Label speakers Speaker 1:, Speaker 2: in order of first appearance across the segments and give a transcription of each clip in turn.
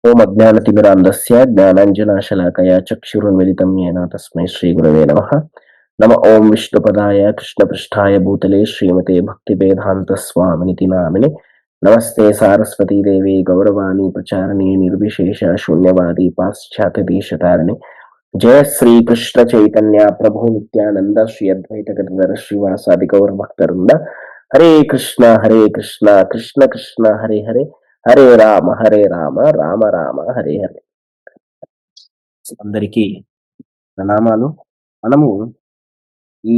Speaker 1: ఓం అజ్ఞానతిమిరాంధస్య జ్ఞానాంజనాశలాకయా చక్షురున్మిలితం येन తస్మై శ్రీగురవే నమః. నమ ఓం విష్ణుపదాయ కృష్ణపృష్ఠాయ భూతలే శ్రీమతే భక్తివేదాంతస్వామినితి నామినే. నమస్తే సారస్వతీదేవి గౌరవాణి ప్రచారిణి నిర్విశేష శూన్యవాది పాశ్చాత్యదేశతారిణి. జయ శ్రీకృష్ణ చైతన్య ప్రభు నిత్యానంద శ్రీ అద్వైత గదాధర శ్రీవాసాది గౌరభక్తవృంద. హరే కృష్ణ కృష్ణ కృష్ణ హరే హరే, హరే రామ రామ రామ హరే హరే. అందరికీ ప్రణామాలు. మనము ఈ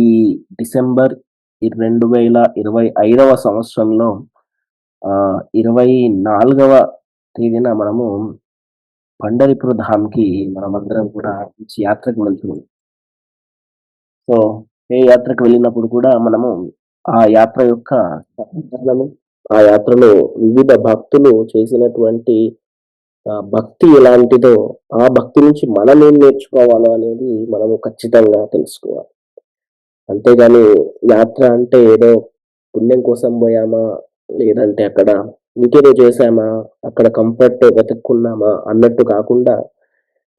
Speaker 1: డిసెంబర్ 2025 సంవత్సరంలో 24వ తేదీన మనము పండరిపుర ధామ్కి మనమందరం కూడా మంచి యాత్రకు వెళ్తున్నాం. సో ఏ యాత్రకు వెళ్ళినప్పుడు కూడా మనము ఆ యాత్ర యొక్క ఆ యాత్రలో వివిధ భక్తులు చేసినటువంటి భక్తి ఎలాంటిదో, ఆ భక్తి నుంచి మనం ఏం నేర్చుకోవాలో అనేది మనము ఖచ్చితంగా తెలుసుకోవాలి. అంతేగాని యాత్ర అంటే ఏదో పుణ్యం కోసం పోయామా, లేదంటే అక్కడ ఇంకేదో చేశామా, అక్కడ కంఫర్ట్ వెతుక్కున్నామా అన్నట్టు కాకుండా,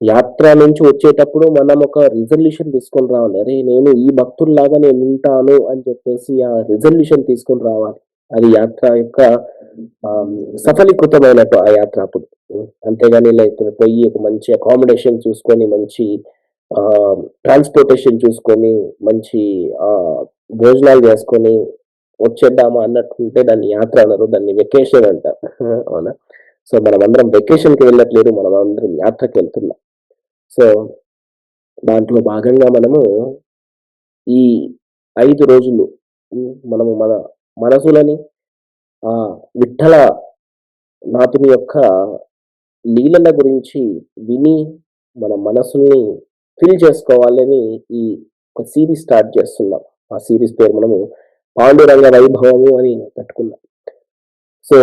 Speaker 1: యాత్ర నుంచి వచ్చేటప్పుడు మనం ఒక రిజల్యూషన్ తీసుకొని రావాలి. అరే నేను ఈ భక్తుల్లాగా నేను ఉంటాను అని చెప్పేసి ఆ రిజల్యూషన్ తీసుకొని రావాలి. అది యాత్ర యొక్క సఫలీకృతమైనట్టు ఆ యాత్ర అప్పుడు. అంతేగాని లేకపోతే పోయి ఒక మంచి అకామిడేషన్ చూసుకొని, మంచి ట్రాన్స్‌పోర్టేషన్ చూసుకొని, మంచి భోజనాలు చేసుకొని వచ్చేద్దామా అన్నట్టుంటే దాన్ని యాత్ర అనరు. దాన్ని వెకేషన్ అంటారు. అవునా? సో మనమందరం వెకేషన్‌కి వెళ్ళట్లేదు. మనమందరం యాత్రకి వెళ్తున్నాం. సో దాంట్లో భాగంగా మనము ఈ 5 రోజులు మనము మన మనసులని విఠ్ఠల నాథుని యొక్క లీలల గురించి విని మన మనసుల్ని ఫిల్ చేసుకోవాలని ఈ ఒక సీరీస్ స్టార్ట్ చేస్తున్నాం. ఆ సీరీస్ పేరు మనము పాండురంగ వైభవము అని పెట్టుకున్నాం. సో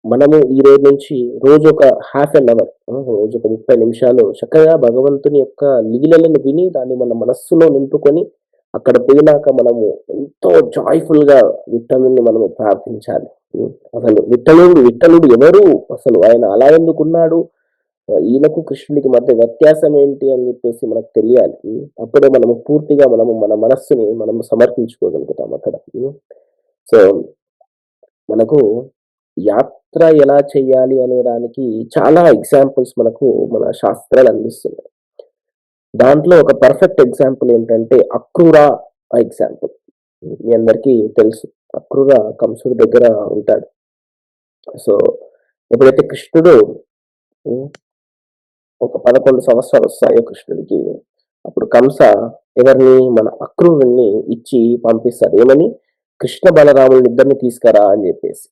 Speaker 1: మనము ఈ రోజు నుంచి రోజొక హాఫ్ అన్ అవర్, రోజొక 30 నిమిషాలు చక్కగా భగవంతుని యొక్క లీలలను విని దాన్ని మన మనస్సులో నింపుకొని, అక్కడ పోయినాక మనము ఎంతో జాయ్‌ఫుల్‌గా విఠలుడిని మనము ప్రార్థించాలి. అసలు విఠలుడు ఎవరు? అసలు ఆయన అలా ఎందుకున్నాడు? ఈయనకు కృష్ణుడికి మధ్య వ్యత్యాసం ఏంటి అని చెప్పేసి మనకు తెలియాలి. అప్పుడే మనము పూర్తిగా మన మనస్సుని మనము సమర్పించుకోగలుగుతాం అక్కడ. సో మనకు యాత్ర ఎలా చేయాలి అనే దానికి చాలా ఎగ్జాంపుల్స్ మనకు మన శాస్త్రాలు అందిస్తున్నాయి. దాంట్లో ఒక పర్ఫెక్ట్ ఎగ్జాంపుల్ ఏంటంటే అక్రూర ఎగ్జాంపుల్. మీ అందరికీ తెలుసు. అక్రూర కంసుడి దగ్గర ఉంటాడు. సో ఎప్పుడైతే కృష్ణుడు ఒక 11 సంవత్సరాలు వస్తాయో కృష్ణుడికి, అప్పుడు కంస ఎవరిని, మన అక్రూరుణ్ణి ఇచ్చి పంపిస్తాడు. ఏమని? కృష్ణ బలరాములని ఇద్దరిని తీసుకురా అని చెప్పేసి.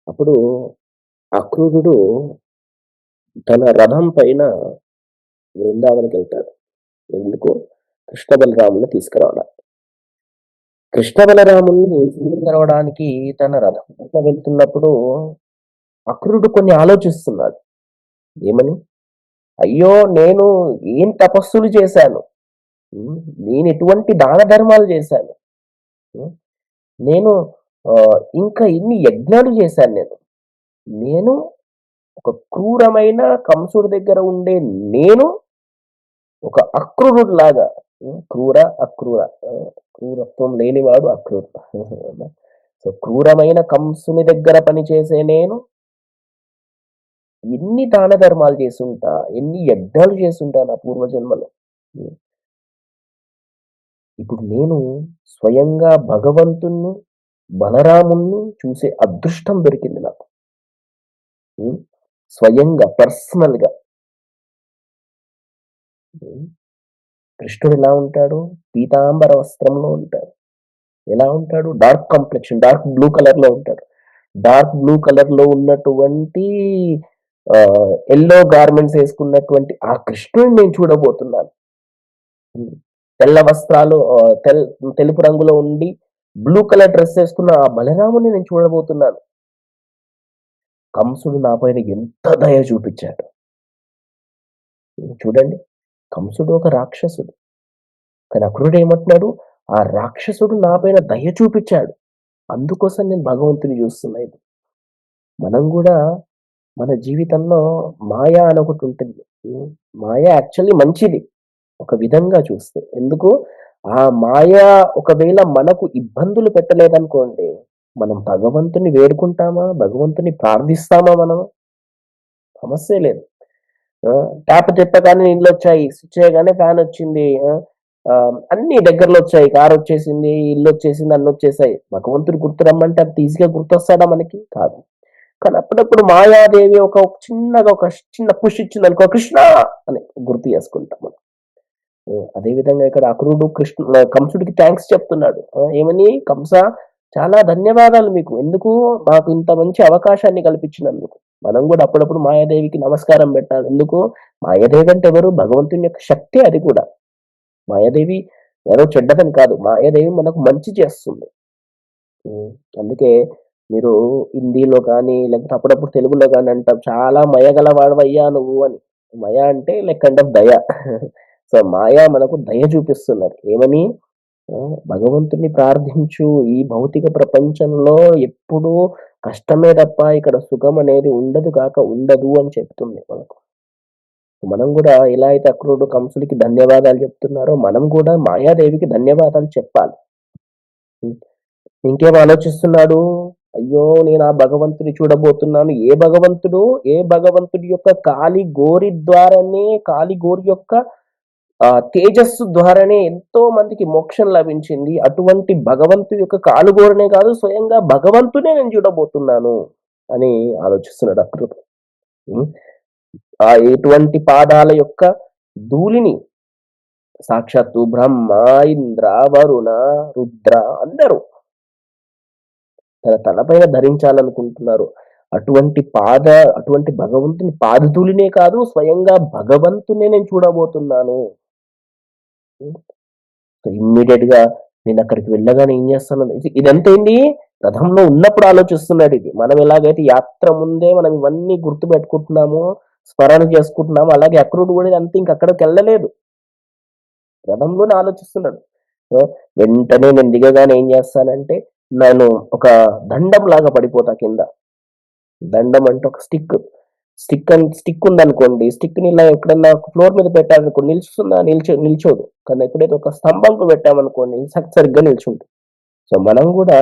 Speaker 1: అప్పుడు అక్రూరుడు తన రథం పైన బృందావనికి వెళ్తాడు. ఎందుకు? కృష్ణ బలరాముని తీసుకురావడానికి. కృష్ణ బలరాముని తీసుకురావడానికి తన రథం పైన వెళ్తున్నప్పుడు అక్రూరుడు కొన్ని ఆలోచిస్తున్నాడు. ఏమని? అయ్యో నేను ఏం తపస్సులు చేశాను, నేను ఎటువంటి దాన ధర్మాలు చేశాను, నేను ఇంకా ఎన్ని యజ్ఞాలు చేశాను. నేను ఒక క్రూరమైన కంసుడి దగ్గర ఉండే నేను ఒక అక్రూరుడు లాగా, క్రూరత్వం లేనివాడు అక్రూరుడు. సో క్రూరమైన కంసుని దగ్గర పనిచేసే నేను ఎన్ని దాన ధర్మాలు చేసుంటా, ఎన్ని యజ్ఞాలు చేసుంటా నా పూర్వజన్మలో. ఇప్పుడు నేను స్వయంగా భగవంతుణ్ణి, బలరాముణ్ణి చూసే అదృష్టం దొరికింది నాకు. స్వయంగా పర్సనల్‌గా. కృష్ణుడు ఎలా ఉంటాడు? పీతాంబర వస్త్రంలో ఉంటాడు. ఎలా ఉంటాడు? డార్క్ కాంప్లెక్షన్, డార్క్ బ్లూ కలర్‌లో ఉంటాడు. డార్క్ బ్లూ కలర్‌లో ఉన్నటువంటి యెల్లో గార్మెంట్స్ వేసుకున్నటువంటి ఆ కృష్ణుడిని నేను చూడబోతున్నాను. తెల్ల వస్త్రాలు, తెలుపు రంగులో ఉండి బ్లూ కలర్ డ్రెస్ వేసుకున్న ఆ బలరాముని నేను చూడబోతున్నాను. కంసుడు నా పైన ఎంత దయ చూపించాడు చూడండి. కంసుడు ఒక రాక్షసుడు. కానీ అక్రూరుడు ఏమంటున్నాడు? ఆ రాక్షసుడు నా పైన దయ చూపించాడు, అందుకోసం నేను భగవంతుని చూస్తున్నా. మనం కూడా మన జీవితంలో మాయ అని ఒకటుంటుంది. హ్మ్. మాయ యాక్చువల్లీ మంచిది. ఒక విధంగా చూస్తే. ఎందుకు? ఆ మాయ ఒకవేళ మనకు ఇబ్బందులు పెట్టలేదనుకోండి, మనం భగవంతుడిని వేడుకుంటామా? భగవంతుడిని ప్రార్థిస్తామా మనం? సమస్యే లేదు. ఆ! ట్యాప్ తిప్పగానే నీళ్లొచ్చాయి. స్విచ్ చేయగానే ఫ్యానొచ్చింది. అన్నీ దగ్గరలో వచ్చాయి. కారొచ్చేసింది, ఇల్లొచ్చేసింది, అన్నొచ్చేసాయి. భగవంతుడు గుర్తు రమ్మంటే అంత ఈజీగా గుర్తొస్తాడా మనకి? కాదు. కానీ అప్పుడప్పుడు మాయాదేవి చిన్నగా చిన్న పుష్ ఇచ్చిందనుకో, కృష్ణ అని గుర్తు చేసుకుంటాం మనం. అదే విధంగా ఇక్కడ అక్రూరుడు కంసుడికి థాంక్స్ చెప్తున్నాడు. ఏమని? కంస చాలా ధన్యవాదాలు మీకు. ఎందుకు? మాకు ఇంత మంచి అవకాశాన్ని కల్పించినందుకు. మనం గూడా అప్పుడప్పుడు మాయాదేవికి నమస్కారం పెట్టాలి. ఎందుకు? మాయాదేవి అంటే ఎవరు? భగవంతుని యొక్క శక్తే అది కూడా. మాయాదేవి ఏదో చెడ్డదని కాదు. మాయాదేవి మనకు మంచి చేస్తుంది. హ్మ్. అందుకే మీరు హిందీలో గాని, లేకపోతే అప్పుడప్పుడు తెలుగులో గాని అంటాం. చాలా మయగల వాడివయ్యా నువ్వు అని. మయ అంటే లైక్ కైండ్ ఆఫ్ దయ. సో, మాయ మనకు దయ చూపిస్తున్నది. ఏమని? భగవంతుడిని ప్రార్థించు. ఈ భౌతిక ప్రపంచంలో ఎప్పుడూ కష్టమే తప్ప ఇక్కడ సుఖం అనేది ఉండదు అని చెప్తుంది మనకు. మనం గూడా ఎలా అయితే అక్రూరుడు కంసుడికి ధన్యవాదాలు చెప్తున్నారో, మనం కూడా మాయాదేవికి ధన్యవాదాలు చెప్పాలి. హ్మ్. ఇంకేం ఆలోచిస్తున్నాడు? అయ్యో! నేను ఆ భగవంతుడిని చూడబోతున్నాను. ఏ భగవంతుడు? ఏ భగవంతుడి యొక్క కాలి గోరి యొక్క తేజస్సు ద్వారానే ఎంతో మందికి మోక్షం లభించింది. అటువంటి భగవంతుడి యొక్క కాలుగోరనే కాదు, స్వయంగా భగవంతుడినే నేను చూడబోతున్నాను అని ఆలోచిస్తున్నాడు అక్రూరుడు. హ్మ్. ఎటువంటి పాదాల యొక్క ధూళిని సాక్షాత్తు బ్రహ్మ, ఇంద్ర, వరుణ, రుద్ర అందరూ తన తలపైన ధరించాలనుకుంటున్నారు. అటువంటి భగవంతుని పాదధూళినే కాదు, స్వయంగా భగవంతుడినే నేను చూడబోతున్నాను. హ్మ్. సో, ఇమ్మీడియేట్‌గా నేనక్కడికి వెళ్ళగానే ఏం చేస్తాను ఇదంతా ఏంది? రథంలో ఉన్నప్పుడు ఆలోచిస్తున్నాడిది. మనం ఎలాగైతే యాత్ర ముందే మనం ఇవన్నీ గుర్తుపెట్టుకుంటున్నామో, స్మరణ చేసుకుంటున్నామో, అలాగే అక్రూరుడు కూడా ఇదంతా ఇంకక్కడికెళ్ళలేదు. రథంలోనే ఆలోచిస్తున్నాడు. ఆ! వెంటనే నేను దిగగానే ఏం చేస్తానంటే, నేను ఒక దండంలాగా పడిపోతా కింద. దండం అంటే ఒక స్టిక్ ఉందనుకోండి. స్టిక్‌ని ఇలా ఎక్కడన్నా ఫ్లోర్ మీద పెట్టామనుకో నిలుస్తుందా? నిల్చోదు. కానీ ఎప్పుడైతే ఒక స్తంభంకి పెట్టామనుకోండి సరిగ్గా నిల్చుంటుంది. సో, మనం గూడా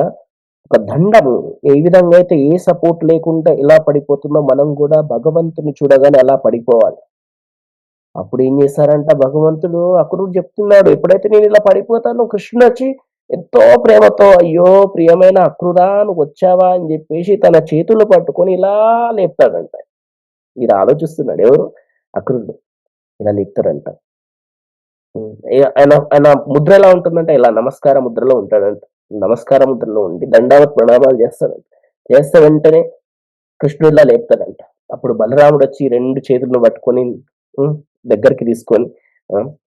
Speaker 1: ఒక దండము ఏ విధంగా అయితే ఏ సపోర్ట్ లేకుండా ఎలా పడిపోతుందో మనం గూడా భగవంతుని చూడగానే అలా పడిపోవాలి. అప్పుడేం చేశారంట భగవంతుడు అక్రూరుడు చెప్తున్నాడు. ఎప్పుడైతే నేనిలా పడిపోతానో కృష్ణుడొచ్చి ఎంతో ప్రేమతో, "అయ్యో! ప్రియమైన అక్రూరా నువ్వొచ్చావా" అని జెప్పేసి తన చేతులు పట్టుకొని ఇలా లేపుతాడంట. ఇది ఆలోచిస్తున్నాడు. ఎవరు? అక్రూరుడు. ఇలా లేపుతారంట. హ్మ్. ఆయన ఆయన ముద్ర ఎలా ఉంటుందంటే ఇలా నమస్కార ముద్రలో ఉంటాడంట. నమస్కార ముద్రలో ఉండి దండావత్ ప్రణామాలు చేస్తాడంట. చేస్తే వెంటనే కృష్ణుడు ఇలా లేపుతాడంట. అప్పుడు బలరాముడొచ్చి 2 చేతులను పట్టుకొని హ్మ్. దగ్గరికి తీసుకొని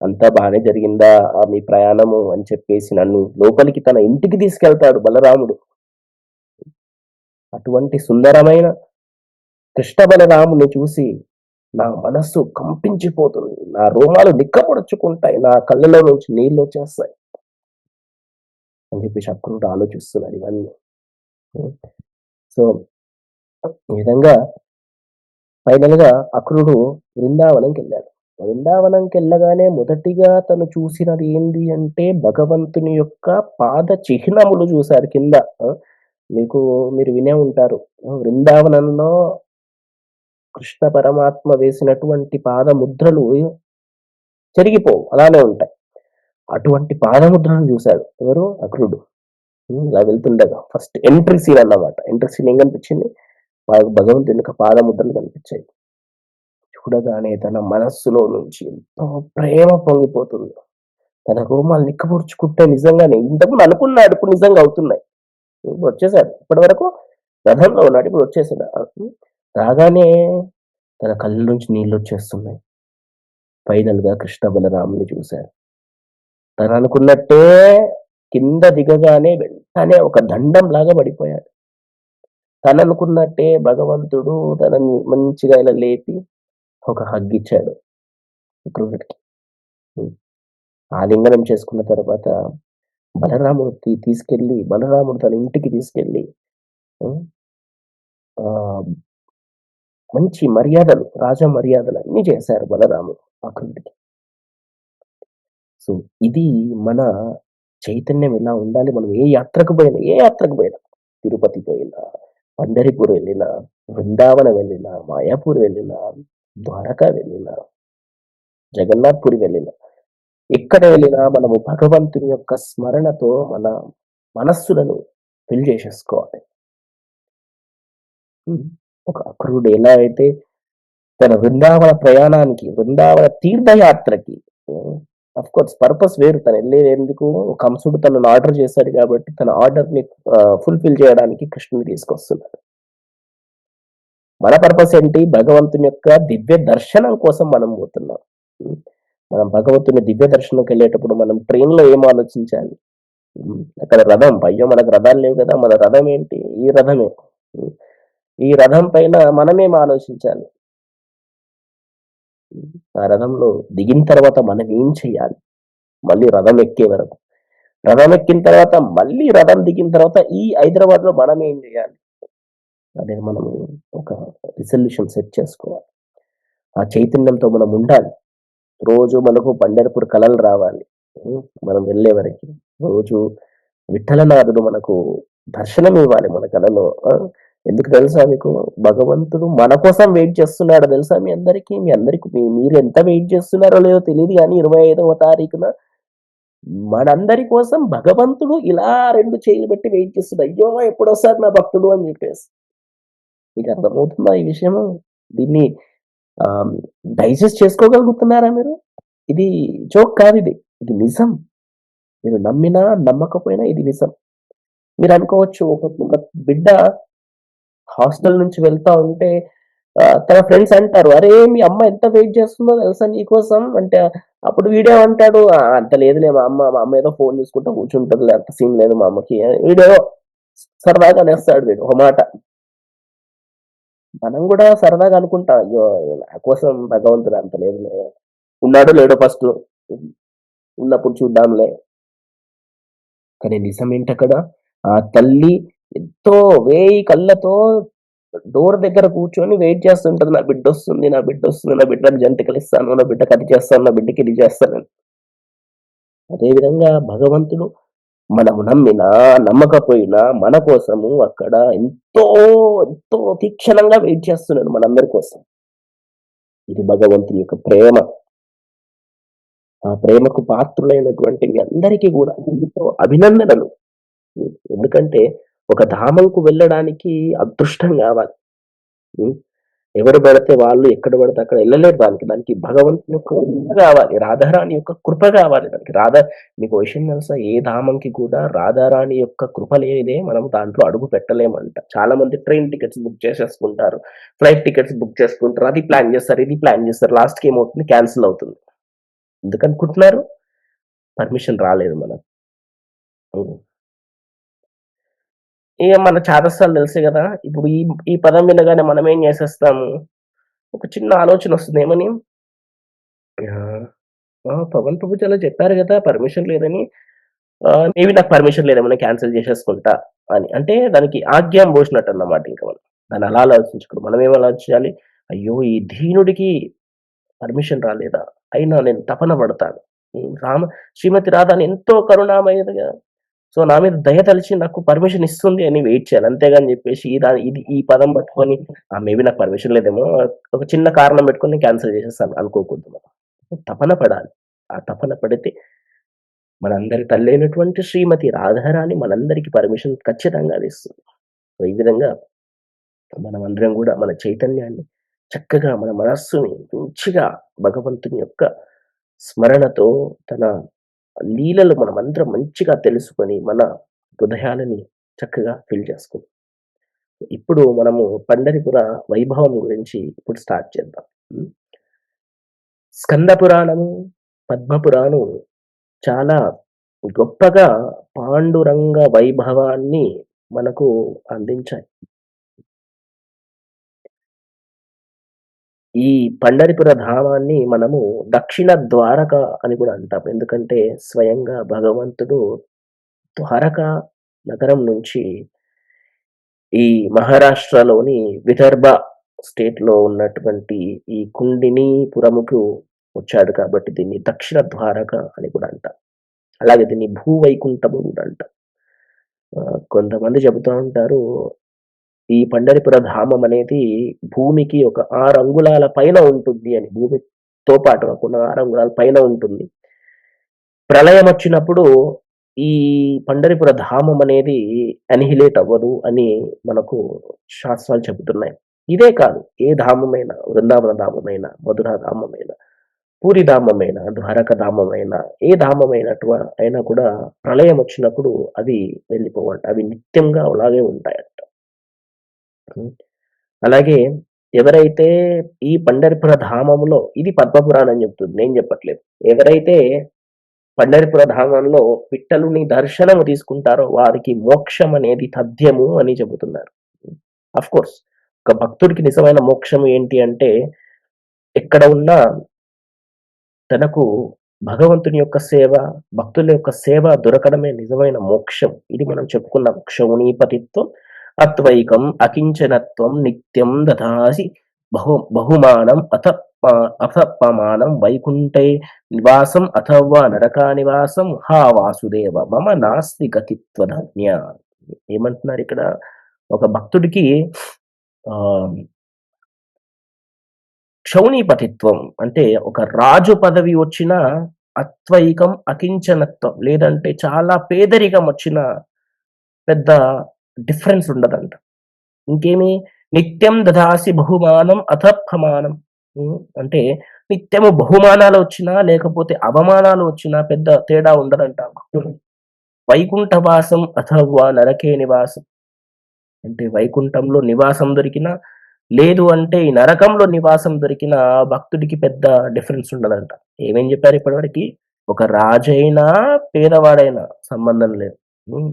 Speaker 1: "అంతా బానే జరిగిందా మీ ప్రయాణము" అని చెప్పేసి నన్ను లోపలికి తన ఇంటికి తీసుకెళ్తాడు బలరాముడు. అటువంటి సుందరమైన కృష్ణ బలరాముని చూసి నా మనస్సు కంపించిపోతుంది. నా రోమాలు నిక్కపొడుచుకుంటాయి. నా కళ్ళలో నుంచి నీళ్లొచ్చేస్తాయి అని చెప్పేసి అక్రూరుడు ఆలోచిస్తున్నాడు ఇవన్నీ. హ్మ్. సో, ఈ విధంగా ఫైనల్‌గా అక్రూరుడు బృందావనంకెళ్ళాడు. బృందావనంకెళ్ళగానే మొదటిగా తను చూసినది ఏంది అంటే భగవంతుని యొక్క పాద చిహ్నములు చూసారు కింద. ఆ! మీరు వినే ఉంటారు. బృందావనంలో కృష్ణ పరమాత్మ వేసినటువంటి పాదముద్రలు చెరిగిపోవు. అలానే ఉంటాయి. అటువంటి పాదముద్రలను చూసాడు. ఎవరు? అక్రూరుడు. ఇలా వెళ్తుండగా ఫస్ట్ ఎంట్రీ సీన్ అన్నమాట. ఎంట్రీ సీన్ ఏం కనిపించింది? భగవంతుని యొక్క పాదముద్రలు కనిపించాయి. చూడగానే తన మనస్సులో నుంచి ఎంతో ప్రేమ పొంగిపోతుంది. తన రోమాలు నిక్కపొడుచుకుంటే నిజంగానే ఇంతకుముందు అనుకున్నాడు. ఇప్పుడు నిజంగా అవుతున్నాయి. వచ్చేసాడు. ఇప్పటివరకు రథంలో ఉన్నాడు. ఇప్పుడు వచ్చేసాడు. రాగానే తన కళ్ళ నుంచి నీళ్లొచ్చేస్తున్నాయి. ఫైనల్‌గా కృష్ణ బలరాముని చూసారు. తననుకున్నట్టే కింద దిగగానే వెంటనే ఒక దండంలాగా పడిపోయాడు. తననుకున్నట్టే భగవంతుడు తనని మంచిగా ఇలా లేపి ఒక హగ్ ఇచ్చాడు విగ్రహుడికి. హ్మ్. ఆలింగనం చేసుకున్న తర్వాత బలరాముడు తన ఇంటికి తీసుకెళ్ళి హ్మ్. ఆహ్, మంచి మర్యాదలు, రాజ మర్యాదలన్నీ చేశారు బలరాముడు అర్జునుడికి. సో, ఇది మన చైతన్యం ఇలా ఉండాలి. మనం ఏ యాత్రకు పోయినా తిరుపతి పోయినా, పండరిపూర్ వెళ్ళినా, వృందావనం వెళ్ళినా, మాయాపూర్ వెళ్ళినా, ద్వారకా వెళ్ళినా, జగన్నాథ్‌పురి వెళ్ళినా, ఎక్కడ వెళ్ళినా మనము భగవంతుని యొక్క స్మరణతో మన మనస్సులను ఫిల్ చేసేసుకోవాలి. హ్మ్. ఒక అక్రూరుడు ఎలా అయితే తన వృందావన తీర్థయాత్రకి ఆఫ్‌కోర్స్ పర్పస్ వేరు. తనెళ్ళేదెందుకు కంసుడు తనను ఆర్డర్ చేశాడు కాబట్టి తన ఆర్డర్‌ని ఫుల్‌ఫిల్ చేయడానికి కృష్ణుడిని తీసుకొస్తున్నాడు. మన పర్పస్ ఏంటి? భగవంతుని యొక్క దివ్య దర్శనం కోసం మనం పోతున్నాం. హ్మ్. మనం భగవంతుని దివ్య దర్శనంకెళ్ళేటప్పుడు మనం ట్రైన్‌లో ఏం ఆలోచించాలి? అక్కడ రథం. అయ్యో! మనకు రథాలు లేవు కదా! మన రథం ఏంటి? ఈ రథమే. హ్మ్. ఈ రథం పైన మనమేం ఆలోచించాలి? ఆ రథంలో దిగిన తర్వాత మనం ఏం చేయాలి? మళ్ళీ రథం ఎక్కే వరకు. రథం ఎక్కిన తర్వాత మళ్ళీ రథం దిగిన తర్వాత ఈ హైదరాబాద్‌లో మనం ఏం చేయాలి? అనేది మనము ఒక రిజల్యూషన్ సెట్ చేసుకోవాలి. ఆ చైతన్యంతో మనం ఉండాలి. రోజు మనకు పండరిపూర్ కలలు రావాలి. మనం వెళ్ళే వరకి. రోజు విఠలనాథుడు మనకు దర్శనమివ్వాలి మన కలలో. ఎందుకు తెలుసా మీకు? భగవంతుడు మన కోసం వెయిట్ చేస్తున్నాడో తెలుసా మీ అందరికి? మీరు ఎంత వెయిట్ చేస్తున్నారో లేదో తెలీదు గానీ 25వ తారీఖున మనందరి కోసం భగవంతుడు ఇలా 2 చేతులు పెట్టి వెయిట్ చేస్తున్నాడు. అయ్యో! ఎప్పుడొస్తాడు నా భక్తుడు అని చెప్పేసి. మీకు అర్థమవుతుందా ఈ విషయము? దీన్ని ఆహ్, డైజెస్ట్ చేసుకోగలుగుతున్నారా మీరు? ఇది జోక్ కాదిది. ఇది నిజం. మీరు నమ్మినా, నమ్మకపోయినా ఇది నిజం. మీరనుకోవచ్చు ఒక బిడ్డ హాస్టల్ నుంచి వెళ్తా ఉంటే తన ఫ్రెండ్స్ అంటారు, "అరే! మీ అమ్మ ఎంత వెయిట్ చేస్తుందో తెలుసా నీకోసం" అంటే అప్పుడు వీడేమంటాడు, అంత లేదులే మా అమ్మ ఏదో ఫోన్ చూసుకుంటా కూర్చుంటదిలే అంత సీన్ లేదు మా అమ్మకి" వీడేదో సరదాగా అనేస్తాడు వీడు ఒక మాట. మనం గూడా సరదాగా అనుకుంటాం, "అయ్యో! నా కోసం భగవంతుడు అంత లేదులే. ఉన్నాడో లేడో ఫస్టు. ఉన్నప్పుడు చూద్దాంలే." కానీ నిజమేంటక్కడ? ఆ తల్లి ఎంతో వేయి కళ్ళతో డోర్ దగ్గర కూర్చొని వెయిట్ చేస్తుంటది. నా బిడ్డకి జంతికలిస్తాను, నా బిడ్డకి అది చేస్తాను, నా బిడ్డకి ఇది చేస్తానని. అదే విధంగా భగవంతుడు మనము నమ్మినా, నమ్మకపోయినా మన కోసము అక్కడ ఎంతో, ఎంతో తీక్షణంగా వెయిట్ చేస్తున్నాడు మనందరి కోసం. ఇది భగవంతుని యొక్క ప్రేమ. ఆ ప్రేమకు పాత్రులైనటువంటి మీ అందరికీ గూడా ఎంతో అభినందనలు. ఎందుకంటే ఒక ధామంకు వెళ్ళడానికి అదృష్టం గావాలి. హ్మ్. ఎవరు పడితే వాళ్ళు ఎక్కడ పడితే అక్కడ ఎళ్ళలేరు దానికి. దానికి భగవంతుని యొక్క కృప గావాలి. రాధారాణి యొక్క కృప గావాలి దానికి. మీకో విషయం తెలుసా? ఏ ధామంకి కూడా రాధారాణి యొక్క కృప లేనిదే మనం దాంట్లో అడుగు పెట్టలేమంట. చాలా మంది ట్రైన్ టికెట్స్ బుక్ చేసేసుకుంటారు. ఫ్లైట్ టికెట్స్ బుక్ చేసుకుంటారు. అది ప్లాన్ చేస్తారు, ఇది ప్లాన్ చేస్తారు. లాస్ట్‌కి ఏమవుతుంది? క్యాన్సెల్ అవుతుంది. ఎందుకనుకుంటున్నారు? పర్మిషన్ రాలేదు మనకు. హ్మ్. ఇగ మన చాదస్తాలు తెలుసు గదా! ఇప్పుడు ఈ పదం వినగానే మనమేం చేసేస్తాము? ఒక చిన్న ఆలోచనొస్తుంది. ఏమని? ఆహ్, ఆ! పవన్ ప్రభుచాలా చెప్పారు గదా! పర్మిషన్ లేదని. మేబీ నాకు పర్మిషన్ లేదేమో నేను క్యాన్సెల్ చేసేసుకుంటా అని. అంటే దానికి ఆజ్ఞాం పోసినట్టన్నమాట ఇంక మనం. దాన్ని అలా ఆలోచించకూడదు. మనమేం ఆలోచించాలి? అయ్యో! ఈ దీనుడికి పర్మిషన్ రాలేదా? అయినా నేను తపన పడతాను. శ్రీమతి రాధాని ఎంతో కరుణామయిదిగా సో, నా మీద దయ తలిచి నాకు పర్మిషన్ ఇస్తుంది అని వెయిట్ చేయాలి. అంతేగాని జెప్పేసి ఈ పదం పట్టుకొని మేబీ నాకు పర్మిషన్ లేదేమో ఒక చిన్న కారణం పెట్టుకొని నేను క్యాన్సెల్ చేసేస్తాను అనుకోకూడదు మనం. తపన పడాలి. ఆ తపన పడితే మనందరి తల్లైనటువంటి శ్రీమతి రాధారాణి మనందరికి పర్మిషన్ ఖచ్చితంగా అది ఇస్తుంది. సో, ఈ విధంగా మనమందరం గూడా మన చైతన్యాన్ని చక్కగా మన మనస్సుని మంచిగా భగవంతుని యొక్క స్మరణతో తన లీలలు మనమందరం మంచిగా తెలుసుకొని మన హృదయాలని చక్కగా ఫిల్ చేసుకుందాం. ఇప్పుడు మనము పండరిపుర వైభవం గురించి ఇప్పుడు స్టార్ట్ చేద్దాం. హ్మ్. స్కంద పురాణము, పద్మ పురాణం చాలా గొప్పగా పాండురంగ వైభవాన్ని మనకు అందించాయి. ఈ పండరిపుర ధామాన్ని మనము దక్షిణ ద్వారక అని కూడా అంటాం. ఎందుకంటే స్వయంగా భగవంతుడు ద్వారకా నగరం నుంచి ఈ మహారాష్ట్రలోని విదర్భ స్టేట్‌లో ఉన్నటువంటి ఈ కుండినీపురముకు వచ్చాడు కాబట్టి దీన్ని దక్షిణ ద్వారక అని కూడా అంటారు. అలాగే దీన్ని భూవైకుంఠము గూడా అంటారు. కొంతమంది చెబుతా ఉంటారు, ఈ పండరిపుర ధామం అనేది భూమికి ఒక 6 అంగుళాల పైన ఉంటుంది అని. భూమితో పాటు కాకుండా 6 అంగుళాల పైన ఉంటుంది. ప్రళయమొచ్చినప్పుడు ఈ పండరిపుర ధామం అనేది అనిహిలేట్ అవ్వదు అని మనకు శాస్త్రాలు చెబుతున్నాయి. ఇదే కాదు, ఏ ధామమైనా, వృందావన ధామమైనా, మధుర ధామమైనా, పూరి ధామమైనా, ద్వారక ధామమైనా, ఏ అయినా కూడా ప్రళయమొచ్చినప్పుడు అవి వెళ్ళిపోవంట. అవి నిత్యంగా అలాగే ఉంటాయంట. హ్మ్. అలాగే ఎవరైతే ఈ పండరిపుర ధామంలో, ఇది పద్మపురాణం చెప్తుంది, నేను చెప్పట్లేదు. ఎవరైతే పండరిపుర ధామంలో విఠలుని దర్శనము తీసుకుంటారో వారికి మోక్షం అనేది తథ్యము అని చెబుతున్నారు. ఆఫ్‌కోర్స్ ఒక భక్తుడికి నిజమైన మోక్షం ఏంటి అంటే, ఎక్కడ ఉన్నా తనకు భగవంతుని యొక్క సేవ, భక్తుల యొక్క సేవ దొరకడమే నిజమైన మోక్షం. ఇది మనం చెప్పుకున్నాం. క్షౌణీపతిత్వం, అత్వైకం, అకించనత్వం, నిత్యం దదాసి బహుమానం అథపమానం, వైకుంఠే నివాసం అథవా నరకా నివాసం, హా వాసుదేవ మమ నాస్తి గతి త్వధన్య. ఏమంటున్నారు ఇక్కడ? ఒక భక్తుడికి ఆహ్ క్షౌణీపతిత్వం అంటే ఒక రాజు పదవి వచ్చినా అత్వైకం, అకించనత్వం లేదంటే చాలా పేదరికం వచ్చినా పెద్ద డిఫరెన్స్ ఉండదంట. ఇంకేమి? నిత్యం దదాసి బహుమానం అథప్పమానం. అంటే నిత్యము బహుమానాలొచ్చినా, లేకపోతే అవమానాలు వచ్చినా పెద్ద తేడా ఉండదంట భక్తుడు. వైకుంఠవాసం అథవా నరకే నివాసం. అంటే వైకుంఠంలో నివాసం దొరికినా, లేదు అంటే ఈ నరకంలో నివాసం దొరికినా భక్తుడికి పెద్ద డిఫరెన్స్ ఉండదంట. ఏమేం చెప్పారు ఇప్పటివరకి? ఒక రాజైనా, పేదవాడైనా సంబంధం లేదు.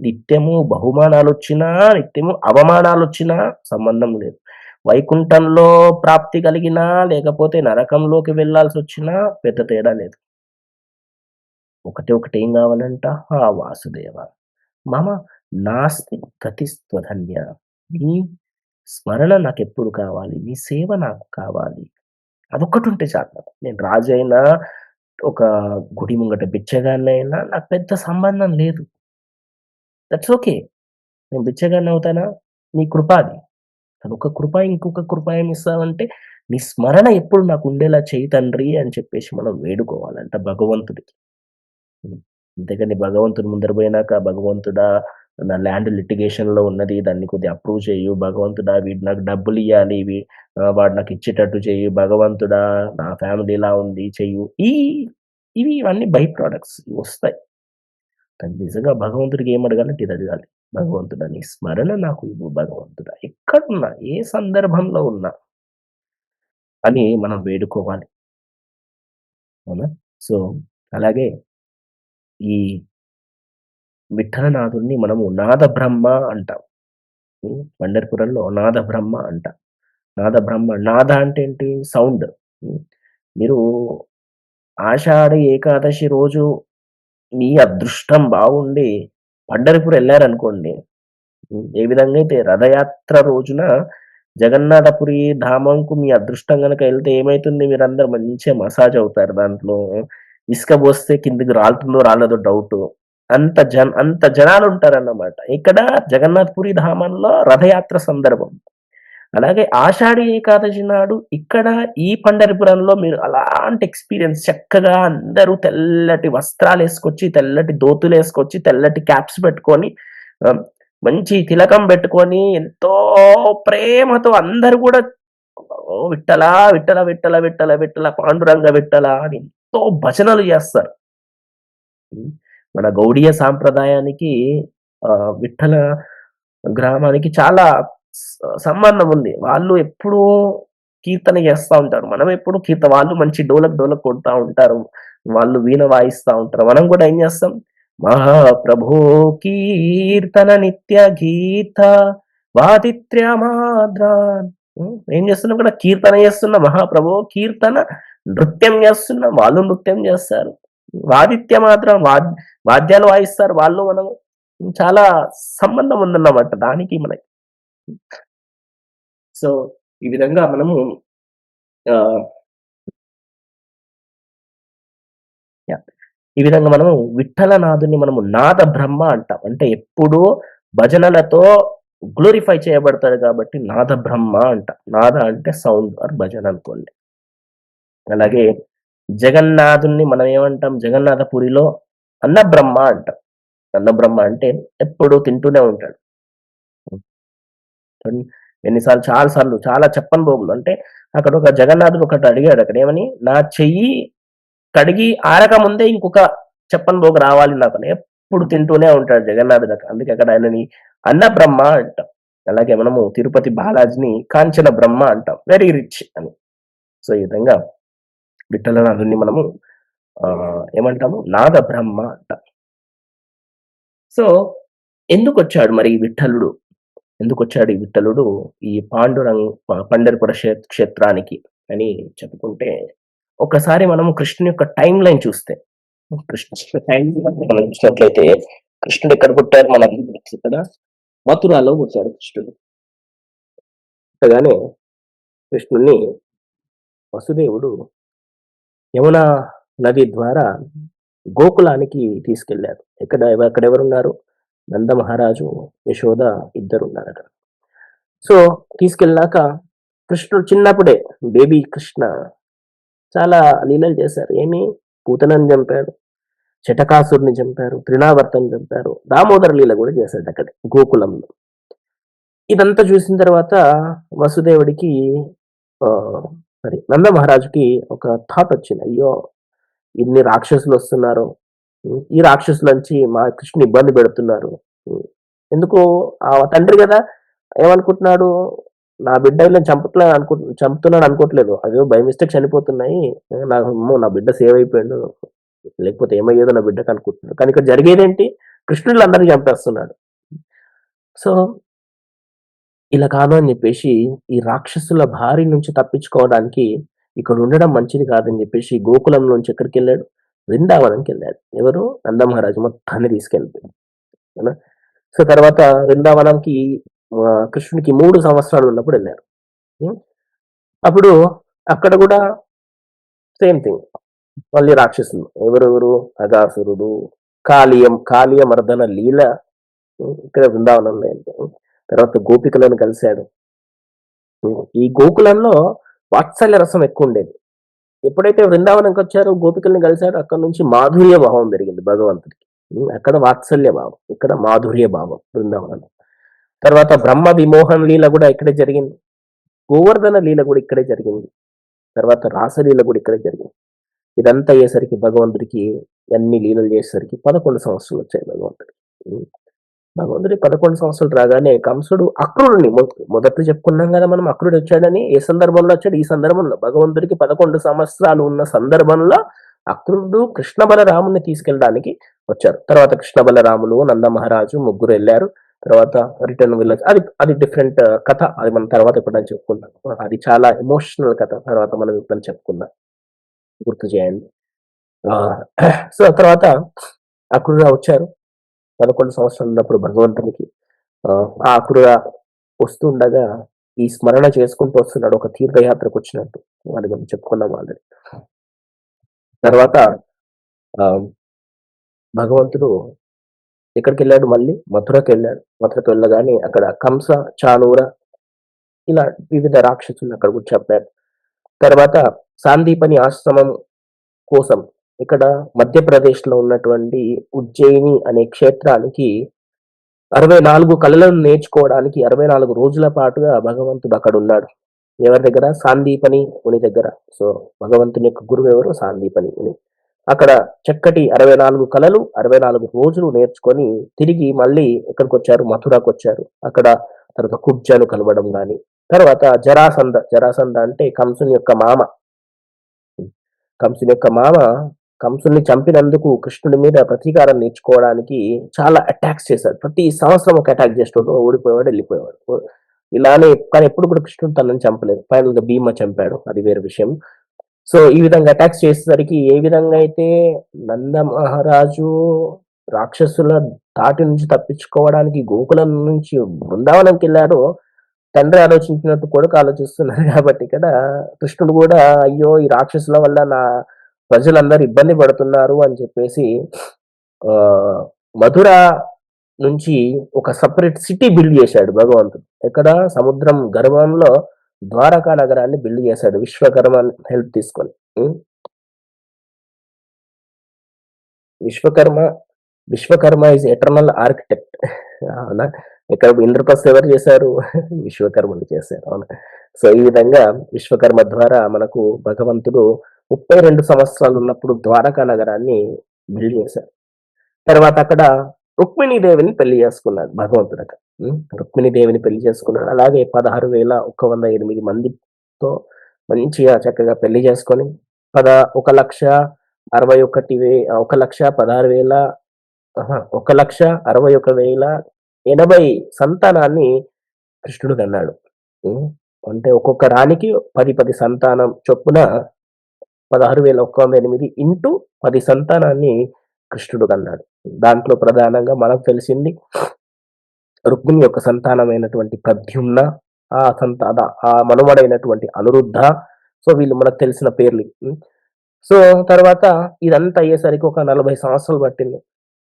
Speaker 1: నిత్యము బహుమానాలొచ్చినా, నిత్యము అవమానాలొచ్చినా సంబంధం లేదు. వైకుంఠంలో ప్రాప్తి కలిగినా, లేకపోతే నరకంలోకి వెళ్ళాల్సొచ్చినా పెద్ద తేడా లేదు. ఒకటే ఒకటేం గావాలంట? ఆ వాసుదేవ మమ నాస్తి గతిస్త్వధన్య. నీ స్మరణ నాకెప్పుడు కావాలి? నీ సేవ నాకు కావాలి. అదొక్కటుంటే చాలు నాకు. నేను రాజైనా, ఒక గుడి ముంగట బిచ్చగాడినైనా నాకు పెద్ద సంబంధం లేదు. That's okay. నేను బిచ్చగాడినవుతానా? నీ కృప అది. అదొక కృప, ఇంకొక కృప ఏమిస్తావంటే, నీ స్మరణ ఎప్పుడు నాకుండేలా చెయ్యి తండ్రి అని చెప్పేసి మనం వేడుకోవాలంట భగవంతుడికి. హ్మ్. అంతేగాని భగవంతుని ముందర బోయినాక, భగవంతుడా నా ల్యాండ్ లిటిగేషన్‌లో ఉన్నది. దాన్ని కొద్దిగా అప్రూవ్ చెయ్యు. భగవంతుడా వీడు నాకు డబ్బులియ్యాలి. వాడు నాకిచ్చేటట్టు చెయ్యు. భగవంతుడా నా ఫ్యామిలీ ఇలా ఉంది చెయ్యు. ఇవన్నీ బై ప్రొడక్ట్స్ ఇవొస్తాయి. కానీ నిజంగా భగవంతుడికి ఏం అడగాలంటే ఇది అడగాలి. భగవంతుడా నీ స్మరణ నాకు ఇవ్వు భగవంతుడా. ఎక్కడున్నా, ఏ సందర్భంలో ఉన్నా అని మనం వేడుకోవాలి. అవునా? సో, అలాగే ఈ విఠలనాథుడిని మనము నాదబ్రహ్మ అంటాం. పండర్పురంలో నాదబ్రహ్మ అంటాం. నాదబ్రహ్మ, నాద అంటే ఏంటి? సౌండ్. హ్మ్. మీరు ఆషాఢ ఏకాదశి రోజు మీ అదృష్టం బాగుండి పండరిపురం ఎళ్లారనుకోండి. ఏ విధంగా అయితే రథయాత్ర రోజున జగన్నాథపురి ధామంకు మీ అదృష్టం గనక ఎళ్తే ఏమైతుంది? మీరందరూ మంచిగా మసాజ్ అవుతారు దాంట్లో. ఇసుక పోస్తే కిందకి రాలుతుందో రాలదో డౌటు. అంత జనాలుంటారన్నమాట. ఇక్కడ జగన్నాథపురి ధామంలో రథయాత్ర సందర్భం. అలాగే ఆషాఢీ ఏకాదశి నాడు ఇక్కడ ఈ పండరిపురంలో మీరు అలాంటి ఎక్స్‌పీరియన్స్ చక్కగా అందరూ తెల్లటి వస్త్రాలేసుకొచ్చి, తెల్లటి దోతులేసుకొచ్చి, తెల్లటి క్యాప్స్ పెట్టుకొని, ఆహ్, మంచి తిలకం పెట్టుకొని, ఎంతో ప్రేమతో అందరూ గూడా ఓ విఠలా, విఠల, విఠల, విఠల, విఠల, పాండురంగ విఠల అని ఎంతో భజనలు జేస్తారు. హ్మ్. మన గౌడీయ సాంప్రదాయానికి విఠల గ్రామానికి చాలా సంబంధం ఉంది. వాళ్ళు ఎప్పుడూ కీర్తన చేస్తా ఉంటారు. మనం ఎప్పుడు వాళ్ళు మంచి డోలక్ కొడతా ఉంటారు. వాళ్ళు వీణ వాయిస్తా ఉంటారు. మనం కూడా ఏం చేస్తాం? మహాప్రభో కీర్తన నిత్య గీత వాదిత్ర్యమాద్రాన్. ఏం చేస్తున్నాం ఇక్కడ? కీర్తన చేస్తున్నాం. మహాప్రభో కీర్తన, నృత్యం చేస్తున్నాం. వాళ్ళు నృత్యం చేస్తారు. వాదిత్య మాత్రం వాద్యాలు వాయిస్తారు వాళ్ళు, మనము. చాలా సంబంధం ఉందన్నమాట దానికి మనకి. సో ఈ విధంగా మనము ఆహ్, యాహ్! ఈ విధంగా మనము విఠలనాథుని మనము నాద బ్రహ్మ అంటాం. అంటే ఎప్పుడూ భజనలతో గ్లోరిఫై చేయబడతాడు కాబట్టి నాద బ్రహ్మ అంటాం. నాద అంటే సౌండ్ ఆర్ భజన అనుకోండి. అలాగే జగన్నాథుడిని మనం ఏమంటాం? జగన్నాథపురిలో అన్నబ్రహ్మ అంటాం. అన్నబ్రహ్మ అంటే ఎప్పుడూ తింటూనే ఉంటాడు. హ్మ్. ఎన్ని సార్లు చాలా సార్లు చాలా చెప్పనిబోగులు. అంటే అక్కడొక జగన్నాథుడు ఒకటి అడిగాడు అక్కడ ఏమని? "నా చెయ్యి కడిగి ఆరక ముందే ఇంకొక చెప్పనిబోగు రావాలి నాకని." ఎప్పుడు తింటూనే ఉంటాడు జగన్నాథుడక్కడ. అందుకే అక్కడ ఆయనని అన్నబ్రహ్మ అంటాం. అలాగే మనము తిరుపతి బాలాజీని కాంచన బ్రహ్మ అంటాం. వెరీ రిచ్ అని. సో, ఈ విధంగా విఠలనాథుడిని మనము ఏమంటాము? నాద బ్రహ్మ అంటాం. సో, ఎందుకొచ్చాడు మరి ఈ విఠలుడు? ఎందుకొచ్చాడు ఈ విఠలుడు ఈ పండరిపుర క్షేత్రానికి అని చెప్పుకుంటే, ఒకసారి మనము కృష్ణుని యొక్క టైమ్ లైన్ చూస్తే, కృష్ణుని యొక్క టైమ్ లైన్ మనం చూసినట్లయితే, కృష్ణుడు ఎక్కడ పుట్టారు మనందరికీ తెలుసు కదా! మథురాలో పుట్టాడు కృష్ణుడు. పుట్టగానే కృష్ణుడిని వసుదేవుడు యమునా నది ద్వారా గోకులానికి తీసుకెళ్లారు. అక్కడెవరున్నారు? నందమహారాజు, యశోద ఇద్దరున్నారక్కడ. సో, తీసుకెళ్ళినాక కృష్ణుడు చిన్నప్పుడే బేబీ కృష్ణ చాలా లీలలు చేశారు. ఏమి? పూతనని చంపారు, శఠకాసురుడిని చంపారు, తృణావర్తని చంపారు, దామోదర లీల గూడా చేశాడక్కడే గోకులంలో. ఇదంతా చూసిన తర్వాత వసుదేవుడికి ఆహ్, నందమహారాజుకి ఒక థాటొచ్చింది. అయ్యో! ఇన్ని రాక్షసులొస్తున్నారు. ఈ రాక్షసులంచి మా కృష్ణుని ఇబ్బంది పెడుతున్నారు. హ్మ్. ఎందుకో తండ్రి గదా! ఏమనుకుంటున్నాడు? నా బిడ్డ ఈళ్ళని చంపుతున్నాడు అనుకోవట్లేదు. అదేదో బై మిస్టేక్ చనిపోతున్నాయి. అమ్మో! నా బిడ్డ సేవ్ అయిపోయిండు. లేకపోతే ఏమయ్యేదో నా బిడ్డకి అనుకుంటున్నాడు. కానీ ఇక్కడ జరిగేదేంటి? కృష్ణులందరిని చంపేస్తున్నాడు. సో, ఇలా కాదు అని జెప్పేసి ఈ రాక్షసుల బారి నుంచి తప్పించుకోవడానికి ఇక్కడ ఉండడం మంచిది కాదని జెప్పేసి గోకులం నుంచి ఎక్కడికెళ్ళాడు? వృందావనంకెళ్ళాడు. ఎవరు? నందమహారాజు మొత్తాన్ని తీసుకెళ్ళిపోయాడు. అవునా? సో, తర్వాత వృందావనంకి కృష్ణుడికి 3 సంవత్సరాలు ఉన్నప్పుడు ఎళ్లారు. హ్మ్. అప్పుడు అక్కడ గూడా సేమ్ థింగ్. మళ్ళీ రాక్షసులు. ఎవరెవరు? అఘాసురుడు, కాళీయ మర్దన లీల ఇక్కడ వృందావనంలో అయింది. తర్వాత గోపికలను కలిసాడు. ఈ గోకులంలో వాత్సల్య రసం ఎక్కువుండేది. ఎప్పుడైతే వృందావనంకొచ్చారో గోపికల్ని కలిసారో అక్కడి నుంచి మాధుర్య భావం పెరిగింది భగవంతుడికి. అక్కడ వాత్సల్య భావం. ఇక్కడ మాధుర్య భావం బృందావనంలో. తర్వాత బ్రహ్మ విమోహన లీల గూడా ఇక్కడే జరిగింది. గోవర్ధన లీల గూడా ఇక్కడే జరిగింది. తర్వాత రాసలీల గూడా ఇక్కడే జరిగింది. ఇదంతా అయ్యేసరికి భగవంతుడికి అన్ని లీలలు చేసేసరికి 11 సంవత్సరాలొచ్చాయి భగవంతుడికి. హ్మ్. భగవంతుడికి 11 సంవత్సరాలు రాగానే కంసుడు అక్రూరుడిని మొదట్లో చెప్పుకున్నాం గదా! మనం అక్రూరుడొచ్చాడని. ఏ సందర్భంలో వచ్చాడు? ఈ సందర్భంలో. భగవంతుడికి 11 సంవత్సరాలు ఉన్న సందర్భంలో అక్రూరుడు కృష్ణ బలరాముడిని తీసుకెళ్ళడానికి వచ్చారు. తర్వాత కృష్ణ బలరాములు, నందమహారాజు ముగ్గురు ఎళ్లారు. తర్వాత రిటర్న్ వెళ్ళొచ్చు. అది అది డిఫరెంట్ కథ. అది మనం తర్వాత ఎప్పుడైనా చెప్పుకుందాం. అది చాలా ఎమోషనల్ కథ. తర్వాత మనం ఎప్పుడైనా చెప్పుకుందాం. గుర్తు చేయండి. ఆహ్, సో, తర్వాత అక్రూర వచ్చారు. 11 సంవత్సరాలు ఉన్నప్పుడు భగవంతునికి ఆ అక్రూర వస్తుండగా ఈ స్మరణ చేసుకుంటూ వస్తున్నాడు. ఒక తీర్థయాత్రకొచ్చినట్టు. అది మనం చెప్పుకున్నాం ఆల్రెడీ. తర్వాత ఆహ్, భగవంతుడు ఎక్కడికెళ్ళాడు మళ్ళీ? మథురకెళ్ళాడు. మథురకు వెళ్ళగానే అక్కడ కంస, చాణూర ఇలా వివిధ రాక్షసులను అక్కడ కూడా చంపారు. తర్వాత సాందీపని ఆశ్రమం కోసం ఇక్కడ మధ్యప్రదేశ్‌లో ఉన్నటువంటి ఉజ్జయిని అనే క్షేత్రానికి 64 కళలను నేర్చుకోవడానికి 64 రోజుల పాటుగా భగవంతుడు అక్కడున్నాడు. ఎవరి దగ్గర? సాందీపని ముని దగ్గర. సో, భగవంతుని యొక్క గురువెవరు? సాందీపని ముని. అక్కడ చక్కటి 64 కళలు, 64 రోజులు నేర్చుకొని తిరిగి మళ్ళీ ఎక్కడికొచ్చారు? మథురాకొచ్చారు. అక్కడ తర్వాత కుబ్జను కలవడం గాని, తర్వాత జరాసంధ అంటే కంసుని యొక్క మామ. కంసుని యొక్క మామ కంసుడిని చంపినందుకు కృష్ణుడి మీద ప్రతీకారం తీర్చుకోవడానికి చాలా అటాక్స్ చేశాడు. ప్రతి సంవత్సరం ఒక అటాక్ చేసేటోడు. ఓడిపోయేవాడు, ఎళ్ళిపోయేవాడు. ఇలానే కానీ ఎప్పుడు కూడా కృష్ణుడు తనని చంపలేదు. ఫైనల్‌గా భీమ చంపాడు. అది వేరే విషయం. సో, ఈ విధంగా అటాక్స్ చేసేసరికి ఏ విధంగా అయితే నంద మహారాజు రాక్షసుల ధాటి నుంచి తప్పించుకోవడానికి గోకులం నుంచి బృందావనంకెళ్లాడో, తండ్రి ఆలోచించినట్టు కొడుకు ఆలోచిస్తున్నారు కాబట్టి ఇక్కడ కృష్ణుడు కూడా అయ్యో! ఈ రాక్షసుల వల్ల నా ప్రజలందరూ ఇబ్బంది పడుతున్నారు అని చెప్పేసి ఆహ్, మధుర నుంచి ఒక సెపరేట్ సిటీ బిల్డ్ చేశాడు భగవంతుడు. ఎక్కడ సముద్రం గర్భంలో ద్వారకా నగరాన్ని బిల్డ్ చేశాడు విశ్వకర్మ హెల్ప్ తీసుకొని. హ్మ్. Vishwakarma, Vishwakarma is eternal architect. అవునా? ఇక్కడ ఇంద్రప్రస్థ ఎవరు చేశారు? విశ్వకర్ముడు చేశారు. అవునా? సో, ఈ విధంగా విశ్వకర్మ ద్వారా మనకు భగవంతుడు 32 సంవత్సరాలున్నప్పుడు ద్వారకా నగరాన్ని బిల్డ్ చేశారు. తర్వాత అక్కడ రుక్మిణీదేవిని పెళ్లి చేసుకున్నాడు భగవంతుడక్కడ. రుక్మిణీదేవిని పెళ్లి చేసుకున్నాడు. అలాగే 16,108 మందితో మంచిగా చక్కగా పెళ్లి చేసుకొని పద 1,61,16,000 అహా! 1,61,080 సంతానాన్ని కృష్ణుడు కన్నాడు. హ్మ్. అంటే ఒక్కొక్క రాణికి 10, 10 సంతానం చొప్పున 16,108 ఇంటూ 10 సంతానాన్ని కృష్ణుడు కన్నాడు. దాంట్లో ప్రధానంగా మనకు తెలిసింది రుక్మిణి యొక్క సంతానమైనటువంటి ప్రద్యుమ్న, ఆ మనుమడైనటువంటి అనిరుద్ధ. సో, వీళ్ళు మనకు తెలిసిన పేర్లు. సో, తర్వాత ఇదంతా అయ్యేసరికి ఒక 40 సంవత్సరాలు పట్టింది.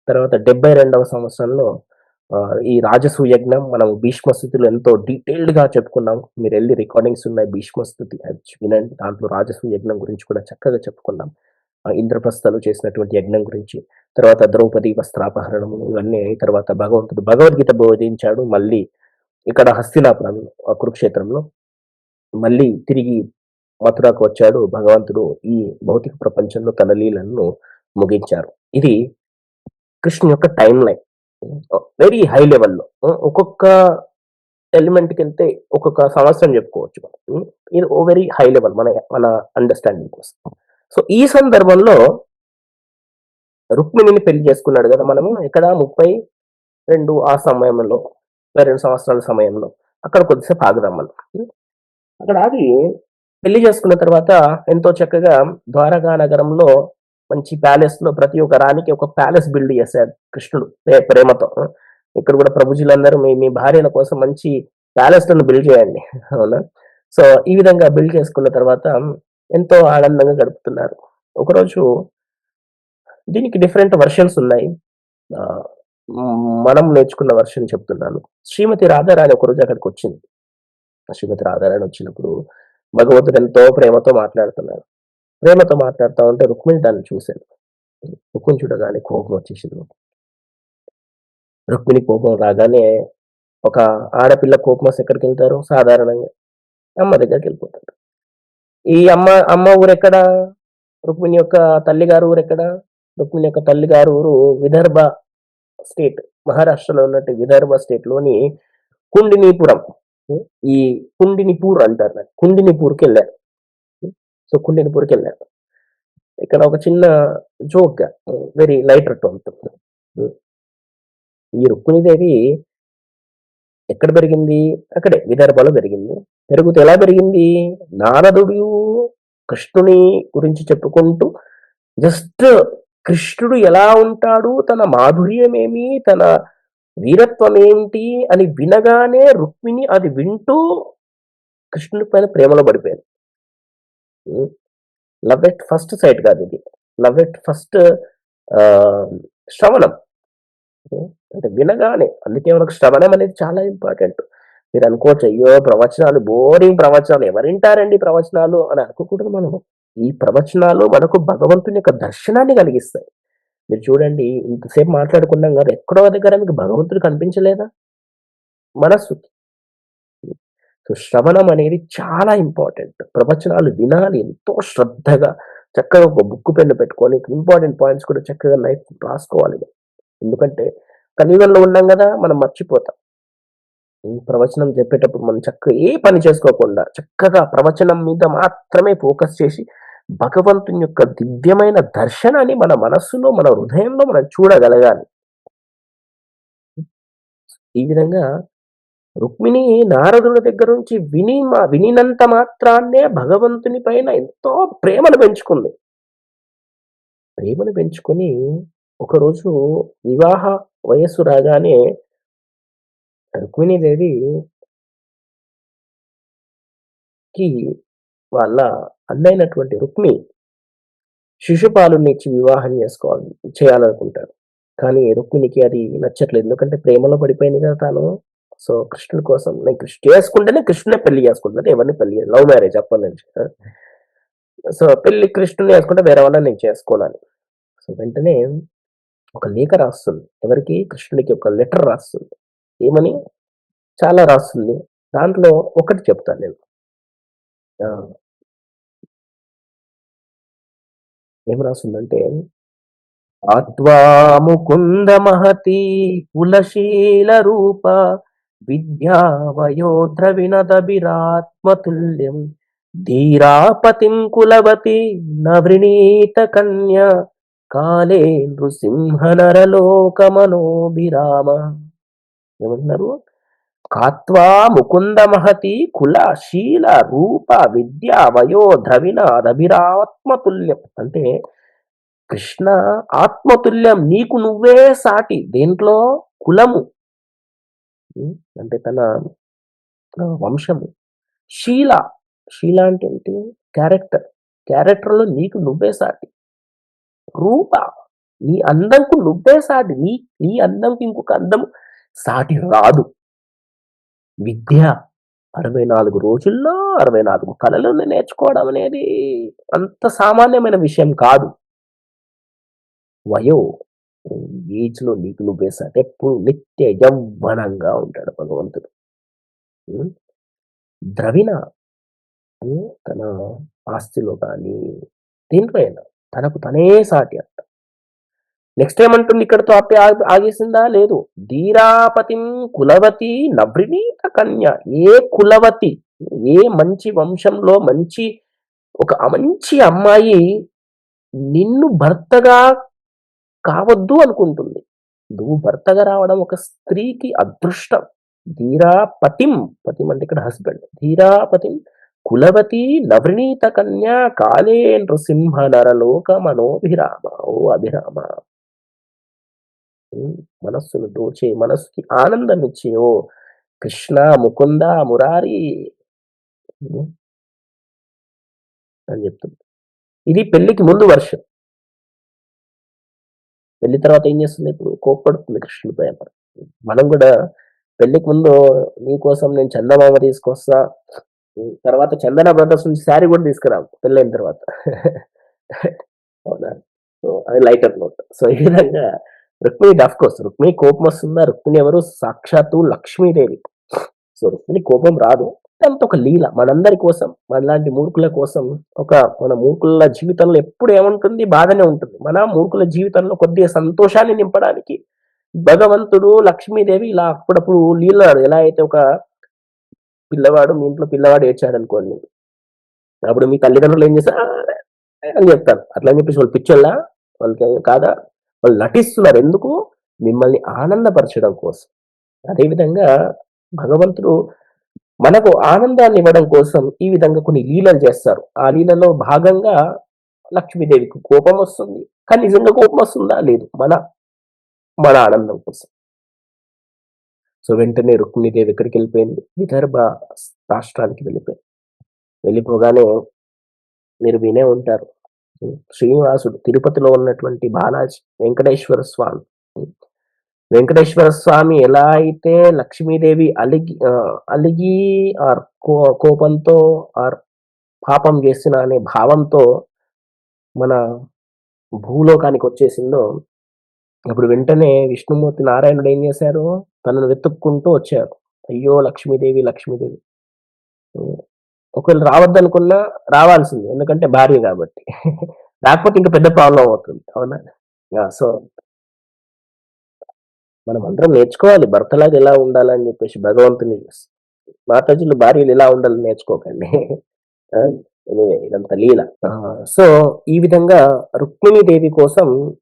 Speaker 1: తర్వాత 72వ సంవత్సరంలో ఈ రాజసూయ యజ్ఞం మనం భీష్మ స్థుతిలో ఎంతో డీటెయిల్డ్‌గా చెప్పుకున్నాం. మీరెళ్లి రికార్డింగ్స్ ఉన్నాయి భీష్మ స్థుతి అది వినండి. దాంట్లో రాజసూయ యజ్ఞం గురించి కూడా చక్కగా చెప్పుకున్నాం. ఇంద్రప్రస్థలు చేసినటువంటి యజ్ఞం గురించి. తర్వాత ద్రౌపది వస్త్రాపహరణము ఇవన్నీ అయిన తర్వాత భగవంతుడు భగవద్గీత బోధించాడు. మళ్ళీ ఇక్కడ హస్తినాపురంలో కురుక్షేత్రంలో మళ్ళీ తిరిగి మథురకు వచ్చాడు భగవంతుడు. ఈ భౌతిక ప్రపంచంలో తన లీలలను ముగించారు. ఇది కృష్ణుని యొక్క టైమ్‌లైన్. వెరీ హై లెవెల్‌లో. ఒక్కొక్క ఎలిమెంట్‌కెళ్తే ఒక్కొక్క సంవత్సరం చెప్పుకోవచ్చు మనం. ఇది వెరీ హై లెవెల్ మన మన అండర్‌స్టాండింగ్ కోసం. సో, ఈ సందర్భంలో రుక్మిణిని పెళ్లి చేసుకున్నాడు గదా! మనము ఎక్కడ 32 ఆ సమయంలో 32 సంవత్సరాల సమయంలో. అక్కడ కొద్దిసేపు ఆగుదాం మనం. అక్కడ ఆగి పెళ్లి చేసుకున్న తర్వాత ఎంతో చక్కగా ద్వారకా నగరంలో మంచి ప్యాలెస్‌లో ప్రతి ఒక్క రాణికి ఒక ప్యాలెస్ బిల్డ్ చేశాడు కృష్ణుడు ప్రేమతో. ఇక్కడ కూడా ప్రభుజీలందరూ మీ మీ భార్యల కోసం మంచి ప్యాలెస్‌లను బిల్డ్ చేయండి. అవునా? సో, ఈ విధంగా బిల్డ్ చేసుకున్న తర్వాత ఎంతో ఆనందంగా గడుపుతున్నారు. ఒకరోజు దీనికి డిఫరెంట్ వెర్షన్స్ ఉన్నాయి. ఆహ్, మనం నేర్చుకున్న వెర్షన్ చెప్తున్నాను. శ్రీమతి రాధారాణి ఒకరోజు అక్కడికొచ్చింది. శ్రీమతి రాధారాణి వచ్చినప్పుడు భగవంతుడు ఎంతో ప్రేమతో మాట్లాడుతున్నాడు. ప్రేమతో మాట్లాడుతా ఉంటే రుక్మిణి దాన్ని చూసాడు. రుక్మిణి చూడగానే కోపం వచ్చేసింది. రుక్మిణి కోపం రాగానే ఒక ఆడపిల్ల కోపమొస్తే ఎక్కడికెళ్తారు సాధారణంగా? అమ్మ దగ్గరికెళ్ళిపోతారు. ఈ అమ్మ ఊరెక్కడ? రుక్మిణి యొక్క తల్లిగారి ఊరెక్కడ? రుక్మిణి యొక్క తల్లిగారి ఊరు విదర్భ స్టేట్. మహారాష్ట్రలో ఉన్నట్టు విదర్భ స్టేట్‌లోని కుండినీపురం. హ్మ్. ఈ కుండినిపూర్ అంటారు దాన్ని. కుండినిపూర్‌కెళ్లారు. హ్మ్. సో, కుండినపూర్‌కెళ్లారు. ఇక్కడ ఒక చిన్న జోక్‌గా వెరీ లైటర్ టోన్‌తో హ్మ్. ఈ రుక్మిణీదేవి ఎక్కడ పెరిగింది? అక్కడే విదర్భలో పెరిగింది. పెరుగుతూ ఎలా పెరిగింది? నారదుడు కృష్ణుని గురించి చెప్పుకుంటూ జస్ట్ కృష్ణుడు ఎలా ఉంటాడు? తన మాధుర్యమేమి? తన వీరత్వమేంటి? అని వినగానే రుక్మిణి అది వింటూ కృష్ణుడి పైన ప్రేమలో పడిపోయింది. హ్మ్. లవ్ ఎట్ ఫస్ట్ సైట్ కాదిది. లవ్ ఎట్ ఫస్ట్ ఆహ్, శ్రవణం. హ్మ్. అంటే వినగానే అందుకే మనకు శ్రవణం అనేది చాలా ఇంపార్టెంట్. మీరనుకోవచ్చు, అయ్యో! ప్రవచనాలు బోరింగ్ ప్రవచనాలు ఎవరింటారండి ప్రవచనాలు అని అనుకోకూడదు మనము. ఈ ప్రవచనాలు మనకు భగవంతుని యొక్క దర్శనాన్ని కలిగిస్తాయి. మీరు చూడండి ఇంతసేపు మాట్లాడుకున్నాం గదా! ఎక్కడో దగ్గర మీకు భగవంతుడు కనిపించలేదా? మనస్సుకి. సో, శ్రవణం అనేది చాలా ఇంపార్టెంట్. ప్రవచనాలు వినాలి ఎంతో శ్రద్ధగా. చక్కగా ఒక బుక్కు, పెన్ను పెట్టుకొని ఇంపార్టెంట్ పాయింట్స్ కూడా చక్కగా రాసుకోవాలి. ఎందుకంటే కలియుగంలో ఉన్నాం గదా! మనం మర్చిపోతాం. ఈ ప్రవచనం చెప్పేటప్పుడు మనం చక్కగా ఏ పని చేసుకోకుండా చక్కగా ప్రవచనం మీద మాత్రమే ఫోకస్ చేసి భగవంతుని యొక్క దివ్యమైన దర్శనాన్ని మన మనస్సులో, మన హృదయంలో మనం చూడగలగాలి. ఈ విధంగా రుక్మిణి నారదుడి దగ్గర నుంచి వినినంత మాత్రాన్నే భగవంతుని పైన ఎంతో ప్రేమను పెంచుకుంది. ప్రేమను పెంచుకొని ఒకరోజు వివాహ వయస్సు రాగానే రుక్మిణీదేవి కి వాళ్ళ అన్నైనటువంటి రుక్మి శిశుపాలుని ఇచ్చి వివాహం చేయాలనుకుంటాడు. కానీ రుక్మిణికి అది నచ్చట్లేదు. ఎందుకంటే ప్రేమలో పడిపోయింది కదా తాను. సో, కృష్ణుడి కోసం నేను చేసుకుంటేనే కృష్ణుడినే పెళ్లి చేసుకుంటాను. ఎవరిని పెళ్లి లవ్ మ్యారేజ్ అప్పటినుంచి. సో, పెళ్లి కృష్ణుడిని చేసుకుంటే వేరే వాళ్ళని నేను చేసుకోనని. సో, వెంటనే ఒక లేఖ రాస్తుంది. ఎవరికి? కృష్ణుడికి ఒక లెటర్ రాస్తుంది. ఏమని? చాలా రాస్తుంది. దాంట్లో ఒకటి చెప్తాను నేను. ఆ! ఏం రాస్తుందంటే ఆత్వా ముకుంద మహతి కులశీల రూప విద్యా వయోద్రవినదభిరాత్మతుల్యం ధీరాపతిం కులవతి నవృణీత కన్యా కాలే నృసింహ నరలోకమనోభిరామ. ఏమంటున్నారు? కాత్వా ముకుంద మహతి కుల శీల రూప విద్య వయో ద్రవిణ రభిరాత్మతుల్యం అంటే కృష్ణ ఆత్మతుల్యం నీకు నువ్వే సాటి దేంట్లో కులము అంటే తన వంశము శీల శీల అంటే ఏంటి క్యారెక్టర్లో నీకు నువ్వే సాటి రూప నీ అందంకు నువ్వే సాటి నీ అందంకి ఇంకొక అందం సాటి రాదు విద్య 64 రోజుల్లో 64 కళలను నేర్చుకోవడం అనేది అంత సామాన్యమైన విషయం కాదు. వయో ఏజ్‌లో నీకు నువ్వే సాటి ఎప్పుడు నిత్య యవ్వనంగా ఉంటాడు భగవంతుడు. హ్మ్. ద్రవిణ తన ఆస్తిలో గాని, దేంట్లో అయినా తనకు తనే సాటి అంట. నెక్స్ట్ ఏమంటుంది ఇక్కడితో ఆగేసిందా? లేదు. ధీరాపతిం కులవతి నభృణీత కన్య. ఏ కులవతి, ఏ మంచి వంశంలో ఒక మంచి అమ్మాయి నిన్ను భర్తగా కావద్దు అనుకుంటుంది. నువ్వు భర్తగా రావడం ఒక స్త్రీకి అదృష్టం. ధీరాపతిం, పతిం అంటే ఇక్కడ హస్బెండ్. ధీరాపతిం కులవతి నవృణీత కన్యా కాలే నృసింహ నరలోక మనోభిరామ. ఓ అభిరామ, మనస్సును దోచే, మనస్సుకి ఆనందం ఇచ్చే ఓ కృష్ణ ముకుంద మురారి అని చెప్తుంది. ఇది పెళ్లికి ముందు వర్షం. పెళ్లి తర్వాత ఏం చేస్తుంది? ఇప్పుడు కోప్పడుతుంది కృష్ణుడిపై. మనం కూడా పెళ్లికి ముందు నీకోసం నేను చందమామ తీసుకొస్తా, తర్వాత చందన బ్రదర్స్ నుంచి శారీ కూడా తీసుకురావు పెళ్ళైన తర్వాత. అవునా? సో అది లైటర్ నోట్. సో ఈ విధంగా రుక్మిణి కోర్స్ రుక్మిణి కోపం వస్తుందా? రుక్మిణి ఎవరు? సాక్షాత్తు లక్ష్మీదేవి. సో రుక్మిణి కోపం రాదు. అంత ఒక లీల మనందరి కోసం, మనలాంటి మూర్ఖుల కోసం. మన మూర్ఖుల జీవితంలో ఎప్పుడు ఏముంటుంది? బాధనే ఉంటుంది. మన మూర్ఖుల జీవితంలో కొద్దిగా సంతోషాన్ని నింపడానికి భగవంతుడు, లక్ష్మీదేవి ఇలా అప్పుడప్పుడు లీలలు. ఎలా అయితే ఒక పిల్లవాడు, మీ ఇంట్లో పిల్లవాడు ఏడ్చాడనుకోండి, అప్పుడు మీ తల్లిదండ్రులు ఏం చేస్తారు? అని చెప్తారు. అట్లా అని చెప్పేసి వాళ్ళు పిచ్చోళ్ళా? వాళ్ళకి కాదా? వాళ్ళు నటిస్తున్నారు. ఎందుకు? మిమ్మల్ని ఆనందపరచడం కోసం. అదేవిధంగా భగవంతుడు మనకు ఆనందాన్ని ఇవ్వడం కోసం ఈ విధంగా కొన్ని లీలలు చేస్తారు. ఆ లీలలో భాగంగా లక్ష్మీదేవికి కోపం వస్తుంది. కానీ నిజంగా కోపం వస్తుందా? లేదు. మన ఆనందం కోసం. సో వెంటనే రుక్మిణీదేవి ఎక్కడికి వెళ్ళిపోయింది? విదర్భ రాష్ట్రానికి వెళ్ళిపోయింది. వెళ్ళిపోగానే మీరు వినే ఉంటారు. శ్రీనివాసుడు తిరుపతిలో ఉన్నటువంటి బాలాజీ వెంకటేశ్వర స్వామి. వెంకటేశ్వర స్వామి ఎలా అయితే లక్ష్మీదేవి అలిగి ఆర్ కోపంతో ఆర్ పాపం చేసిన అనే భావంతో మన భూలోకానికి వచ్చేసిందో, అప్పుడు వెంటనే విష్ణుమూర్తి నారాయణుడు ఏం చేశారు? తనను వెతుక్కుంటూ వచ్చారు. అయ్యో లక్ష్మీదేవి, లక్ష్మీదేవి. ఒకవేళ రావద్దనుకున్నా రావాల్సిందే. ఎందుకంటే భార్య కాబట్టి. రాకపోతే ఇంకా పెద్ద ప్రాబ్లమ్ అవుతుంది. అవునా? సో మనం అందరం నేర్చుకోవాలి భర్తలాగా ఎలా ఉండాలని చెప్పేసి భగవంతుని చూసి. మాతాజీలు భార్యలు ఎలా ఉండాలని నేర్చుకోకండి. ఎనీవే ఇదంతా లీల. సో ఈ విధంగా రుక్మిణీదేవి కోసం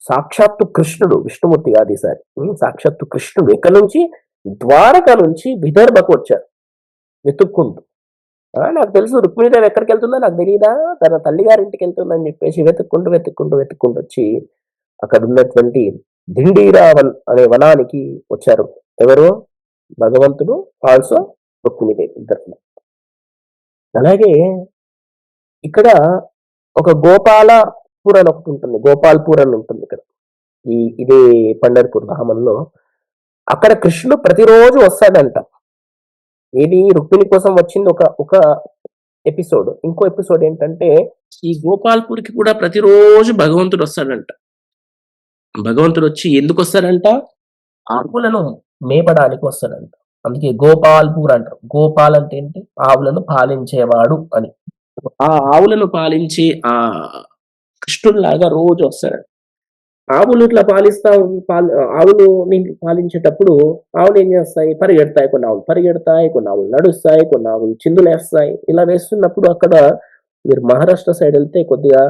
Speaker 1: సాక్షాత్తు కృష్ణుడు, విష్ణుమూర్తి కాదు ఈసారి. సాక్షాత్తు కృష్ణుడు ఎక్కడి నుంచి? ద్వారక నుంచి విదర్భకు వచ్చారు వెతుక్కుంటూ. నాకు తెలుసు రుక్మిణీదేవి ఎక్కడికి వెళ్తుందో నాకు తెలియదా? తన తల్లిగారింటికి వెళ్తుందని చెప్పేసి వెతుక్కుంటూ వచ్చి అక్కడ ఉన్నటువంటి దిండీరావన్ అనే వనానికి వచ్చారు. ఎవరు? భగవంతుడు, ఆల్సో రుక్మిణీదేవి ఇద్దరు. అలాగే ఇక్కడ ఒక గోపాలపూర్ అని ఒకటుంటుంది. గోపాల్‌పూర్ అని ఉంటుంది ఇక్కడ. ఇదే పండర్పూర్ ధామంలో. అక్కడ కృష్ణుడు ప్రతిరోజు వస్తాడంట. ఏది రుక్మిణి కోసం వచ్చింది ఒక ఒక ఎపిసోడ్. ఇంకో ఎపిసోడ్ ఏంటంటే, ఈ గోపాల్‌పూర్‌కి కూడా ప్రతిరోజు భగవంతుడొస్తాడంట. భగవంతుడొచ్చి ఎందుకొస్తాడంట? ఆవులను మేపడానికి వస్తాడంట. అందుకే గోపాల్‌పూర్ అంటారు. గోపాల్ అంటే ఏంటి? ఆవులను పాలించేవాడు అని. ఆ ఆవులను పాలించే కృష్ణుడిలాగా రోజు వస్తాడు. ఆవులు ఇట్లా ఆవులుని పాలించేటప్పుడు ఆవులేం జేస్తాయి? పరిగెడతాయి. కొన్ని ఆవులు పరిగెడతాయి, కొన్ని ఆవులు నడుస్తాయి, కొన్ని ఆవులు చిందులేస్తాయి. ఇలా వేస్తున్నప్పుడు అక్కడ మీరు మహారాష్ట్ర సైడ్ ఎళ్తే కొద్దిగా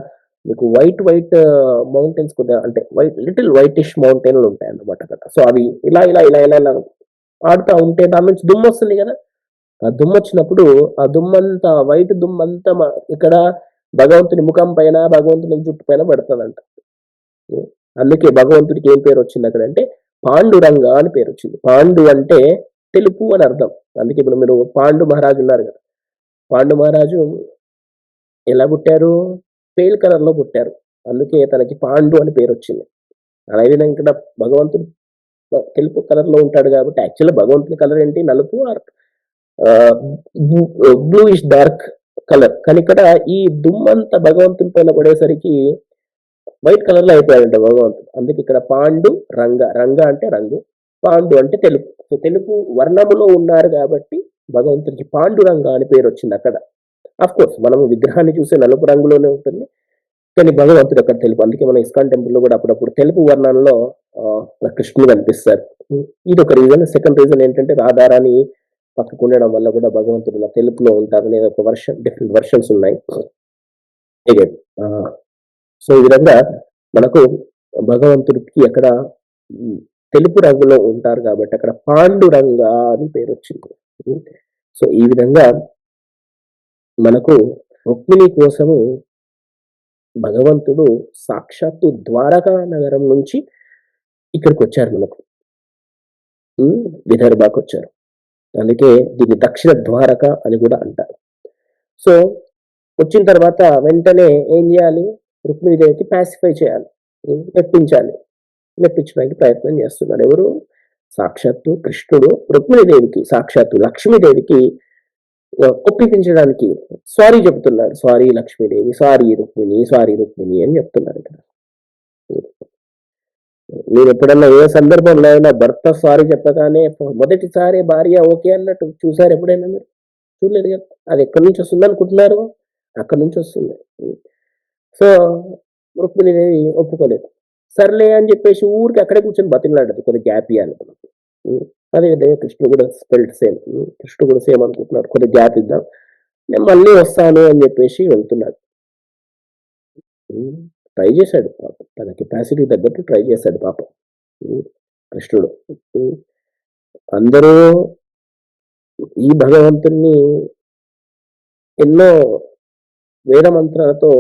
Speaker 1: మీకు వైట్ మౌంటైన్స్ కొద్దిగా అంటే లిటిల్ వైటిష్ మౌంటైన్‌లుంటాయన్నమాట అక్కడ. సో, అవి ఇలా ఆడుతా ఉంటే దాని నుంచి దుమ్మొస్తుంది గదా! ఆ దుమ్మొచ్చినప్పుడు ఆ దుమ్మంతా వైట్ దుమ్మంతా ఇక్కడ భగవంతుని ముఖం పైన, భగవంతుని జుట్టు పైన పడతదంట. హ్మ్. అందుకే భగవంతుడికి ఏం పేరొచ్చిందక్కడంటే పాండురంగ అని పేరొచ్చింది. పాండు అంటే తెలుపు అని అర్థం. అందుకే ఇప్పుడు మీరు పాండు మహారాజు ఉన్నారు గదా! పాండు మహారాజు ఎలా పుట్టారు? పేల్ కలర్‌లో పుట్టారు. అందుకే తనకి పాండు అని పేరొచ్చింది. అదేవిధంగా ఇక్కడ భగవంతుడు తెలుపు కలర్‌లో ఉంటాడు గాబట్టి యాక్చువల్‌గా భగవంతుని కలర్ ఏంటి? నలుపు ఆర్ ఆహ్, బ్లూ బ్లూయిష్ డార్క్ కలర్. కానీ ఇక్కడ ఈ దుమ్మంతా భగవంతుని పైన పడేసరికి వైట్ కలర్‌లో అయిపోయాడంట భగవంతుడు. అందుకే ఇక్కడ పాండు రంగ. రంగ అంటే రంగు. పాండు అంటే తెలుపు. సో, తెలుపు వర్ణములో ఉన్నారు గాబట్టి భగవంతుడికి పాండురంగ అని పేరొచ్చిందక్కడ. ఆఫ్‌కోర్స్ మనము విగ్రహాన్ని చూస్తే నలుపు రంగులోనే ఉంటుంది. కానీ భగవంతుడు అక్కడ తెలుపు. అందుకే మన ఇస్కాన్ టెంపుల్‌లో గూడా అప్పుడప్పుడు తెలుపు వర్ణంలో కృష్ణుడు కనిపిస్తారు. హ్మ్. ఇదొక రీజన్. సెకండ్ రీజన్ ఏంటంటే రాధారాణి పక్కకుండడం వల్ల గూడా భగవంతుడు ఇలా తెలుపులో ఉంటారనేది ఒక డిఫరెంట్ వెర్షన్స్ ఉన్నాయి. అగైన్ సో, ఈ విధంగా మనకు భగవంతుడికి అక్కడ హ్మ్, తెలుపు రంగులో ఉంటారు గాబట్టి అక్కడ పాండురంగ అని పేరొచ్చింది. హ్మ్. సో, ఈ విధంగా మనకు రుక్మిణి కోసము భగవంతుడు సాక్షాత్తు ద్వారకా నగరం నుంచి ఇక్కడికొచ్చారు మనకు. హ్మ్. విదర్భకొచ్చారు. అందుకే దీన్ని దక్షిణ ద్వారక అని గూడా అంటారు. సో, వచ్చిన తర్వాత వెంటనే ఏం జేయాలి? రుక్మిణీదేవికి పాసిఫై చేయాలి. మెప్పించాలి. మెప్పించడానికి ప్రయత్నం జేస్తున్నాడు. ఎవరు? సాక్షాత్తు కృష్ణుడు రుక్మిణీదేవికి, సాక్షాత్తు లక్ష్మీదేవికి ఒప్పించడానికి సారీ చెప్తున్నాడు. సారీ లక్ష్మీదేవి, సారీ రుక్మిణి అని చెప్తున్నాడిక్కడ. మీరెప్పుడన్నా ఏ సందర్భంలో అయినా భర్త సారీ చెప్పగానే మొదటిసారి భార్య ఓకే అన్నట్టు చూసారా ఎప్పుడైనా మీరు? చూడలేదు గదా! అది ఎక్కడి నుంచి వస్తుందనుకుంటున్నారు? అక్కడి నుంచి వస్తుంది. హ్మ్. సో, రుక్మిణీదేవి ఒప్పుకోలేదు. సర్లే అని జెప్పేసి ఊరికే అక్కడే కూర్చొని బతిమలాడదు. కొద్దిగా గ్యాప్ ఇయ్యాలి మనకు. హ్మ్. అదే విధంగా కృష్ణుడు గూడా ఫెల్ట్ సేమ్. కృష్ణుడు కూడా సేమ్ అనుకుంటున్నాడు. కొద్దిగా గ్యాప్ ఇద్దాం. నేను మళ్ళీ వస్తాను అని జెప్పేసి వెళ్తున్నాడు. హ్మ్. ట్రై జేశాడు పాపం. తన కెపాసిటీకి తగ్గట్టు ట్రై చేశాడు పాపం. హ్మ్. కృష్ణుడు. హ్మ్. అందరూ ఈ భగవంతుడిని ఎన్నో వేద మంత్రాలతో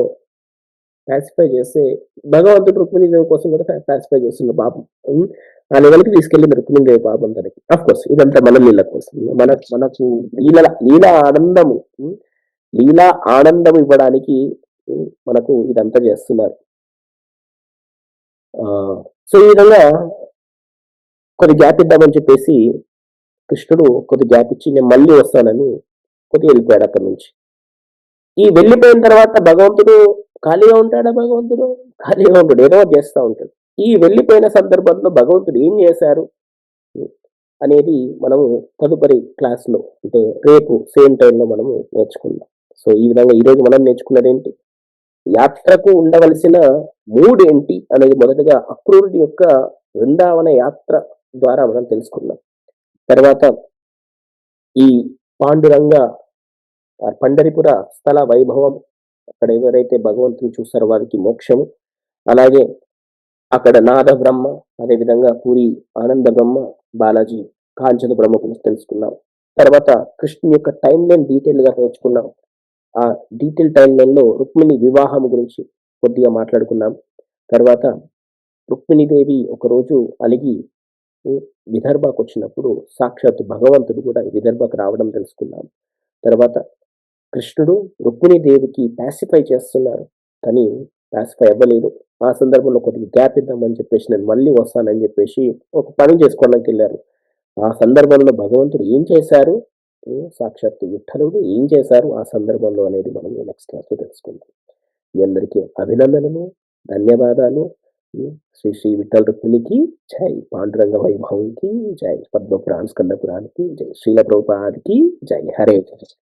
Speaker 1: పాసిఫై చేస్తే, భగవంతుడు రుక్మిణీదేవి కోసం కూడా పాసిఫై చేస్తుండు పాపం. హ్మ్. ఆ లెవెల్‌కి తీసుకెళ్ళింది రుక్మిణీదేవి పాపం తనకి. ఆఫ్‌కోర్స్ ఇదంతా మన లీల కోసం. మనకు లీల ఆనందము లీలా ఆనందం ఇవ్వడానికి మనకు ఇదంతా చేస్తున్నారు. సో, ఈ విధంగా కొద్ది గ్యాప్ ఇద్దామని చెప్పేసి కృష్ణుడు కొద్ది గ్యాప్ ఇచ్చి నేను మళ్ళీ వస్తానని కొద్దిగా వెళ్ళిపోయాడు అక్కడి నుంచి. ఈ వెళ్ళిపోయిన తర్వాత భగవంతుడు ఖాళీగా ఉంటాడా భగవంతుడు? ఖాళీగా ఉండడు. ఏదో ఒకటి చేస్తా ఉంటాడు. ఈ వెళ్ళిపోయిన సందర్భంలో భగవంతుడు ఏం చేశారు? హ్మ్. అనేది మనము తదుపరి క్లాస్‌లో అంటే రేపు సేమ్ టైమ్‌లో మనము నేర్చుకుందాం. సో, ఈ విధంగా ఈరోజు మనం నేర్చుకున్నదేంటి? యాత్రకు ఉండవలసిన మూడేంటి అనేది మొదటగా అక్రూరుడి యొక్క వృందావన యాత్ర ద్వారా మనం తెలుసుకుందాం. తర్వాత ఈ పాండురంగ పండరిపుర స్థల వైభవం, అక్కడ ఎవరైతే భగవంతుని చూస్తారో వారికి మోక్షము. అలాగే అక్కడ నాద బ్రహ్మ, అదేవిధంగా పూరి ఆనంద బ్రహ్మ, బాలాజీ కాంచన బ్రహ్మ గురించి తెలుసుకున్నాం. తర్వాత కృష్ణుని యొక్క టైమ్ లైన్ డీటెయిల్‌గా నేర్చుకున్నాం. ఆ డీటెయిల్ టైమ్ లైన్‌లో రుక్మిణి వివాహం గురించి కొద్దిగా మాట్లాడుకున్నాం. తర్వాత రుక్మిణీదేవి ఒకరోజు అలిగి హ్మ్, విదర్భకొచ్చినప్పుడు సాక్షాత్తు భగవంతుడు కూడా విదర్భకు రావడం తెలుసుకున్నాం. తర్వాత కృష్ణుడు రుక్మిణీదేవికి పాసిఫై చేస్తున్నారు. కానీ పాసిఫై అవ్వలేదు. ఆ సందర్భంలో కొద్దిగా గ్యాప్ ఇద్దామని చెప్పేసి నేను మళ్ళీ వస్తానని చెప్పేసి ఒక పని చేసుకోవడానికెళ్లారు. ఆ సందర్భంలో భగవంతుడు ఏం చేశారు? సాక్షాత్తు విఠలుడు ఏం చేశారు ఆ సందర్భంలో అనేది మనం నెక్స్ట్ క్లాస్‌లో తెలుసుకుందాం. మీ అందరికీ అభినందనలు, ధన్యవాదాలు. శ్రీ శ్రీ విఠల రుక్మిణికి జై. పాండురంగ వైభవంకి జై. పద్మపురాణ స్కంద పురాణకి జై. శ్రీల ప్రభుపాదికి జై. హరే కృష్ణ.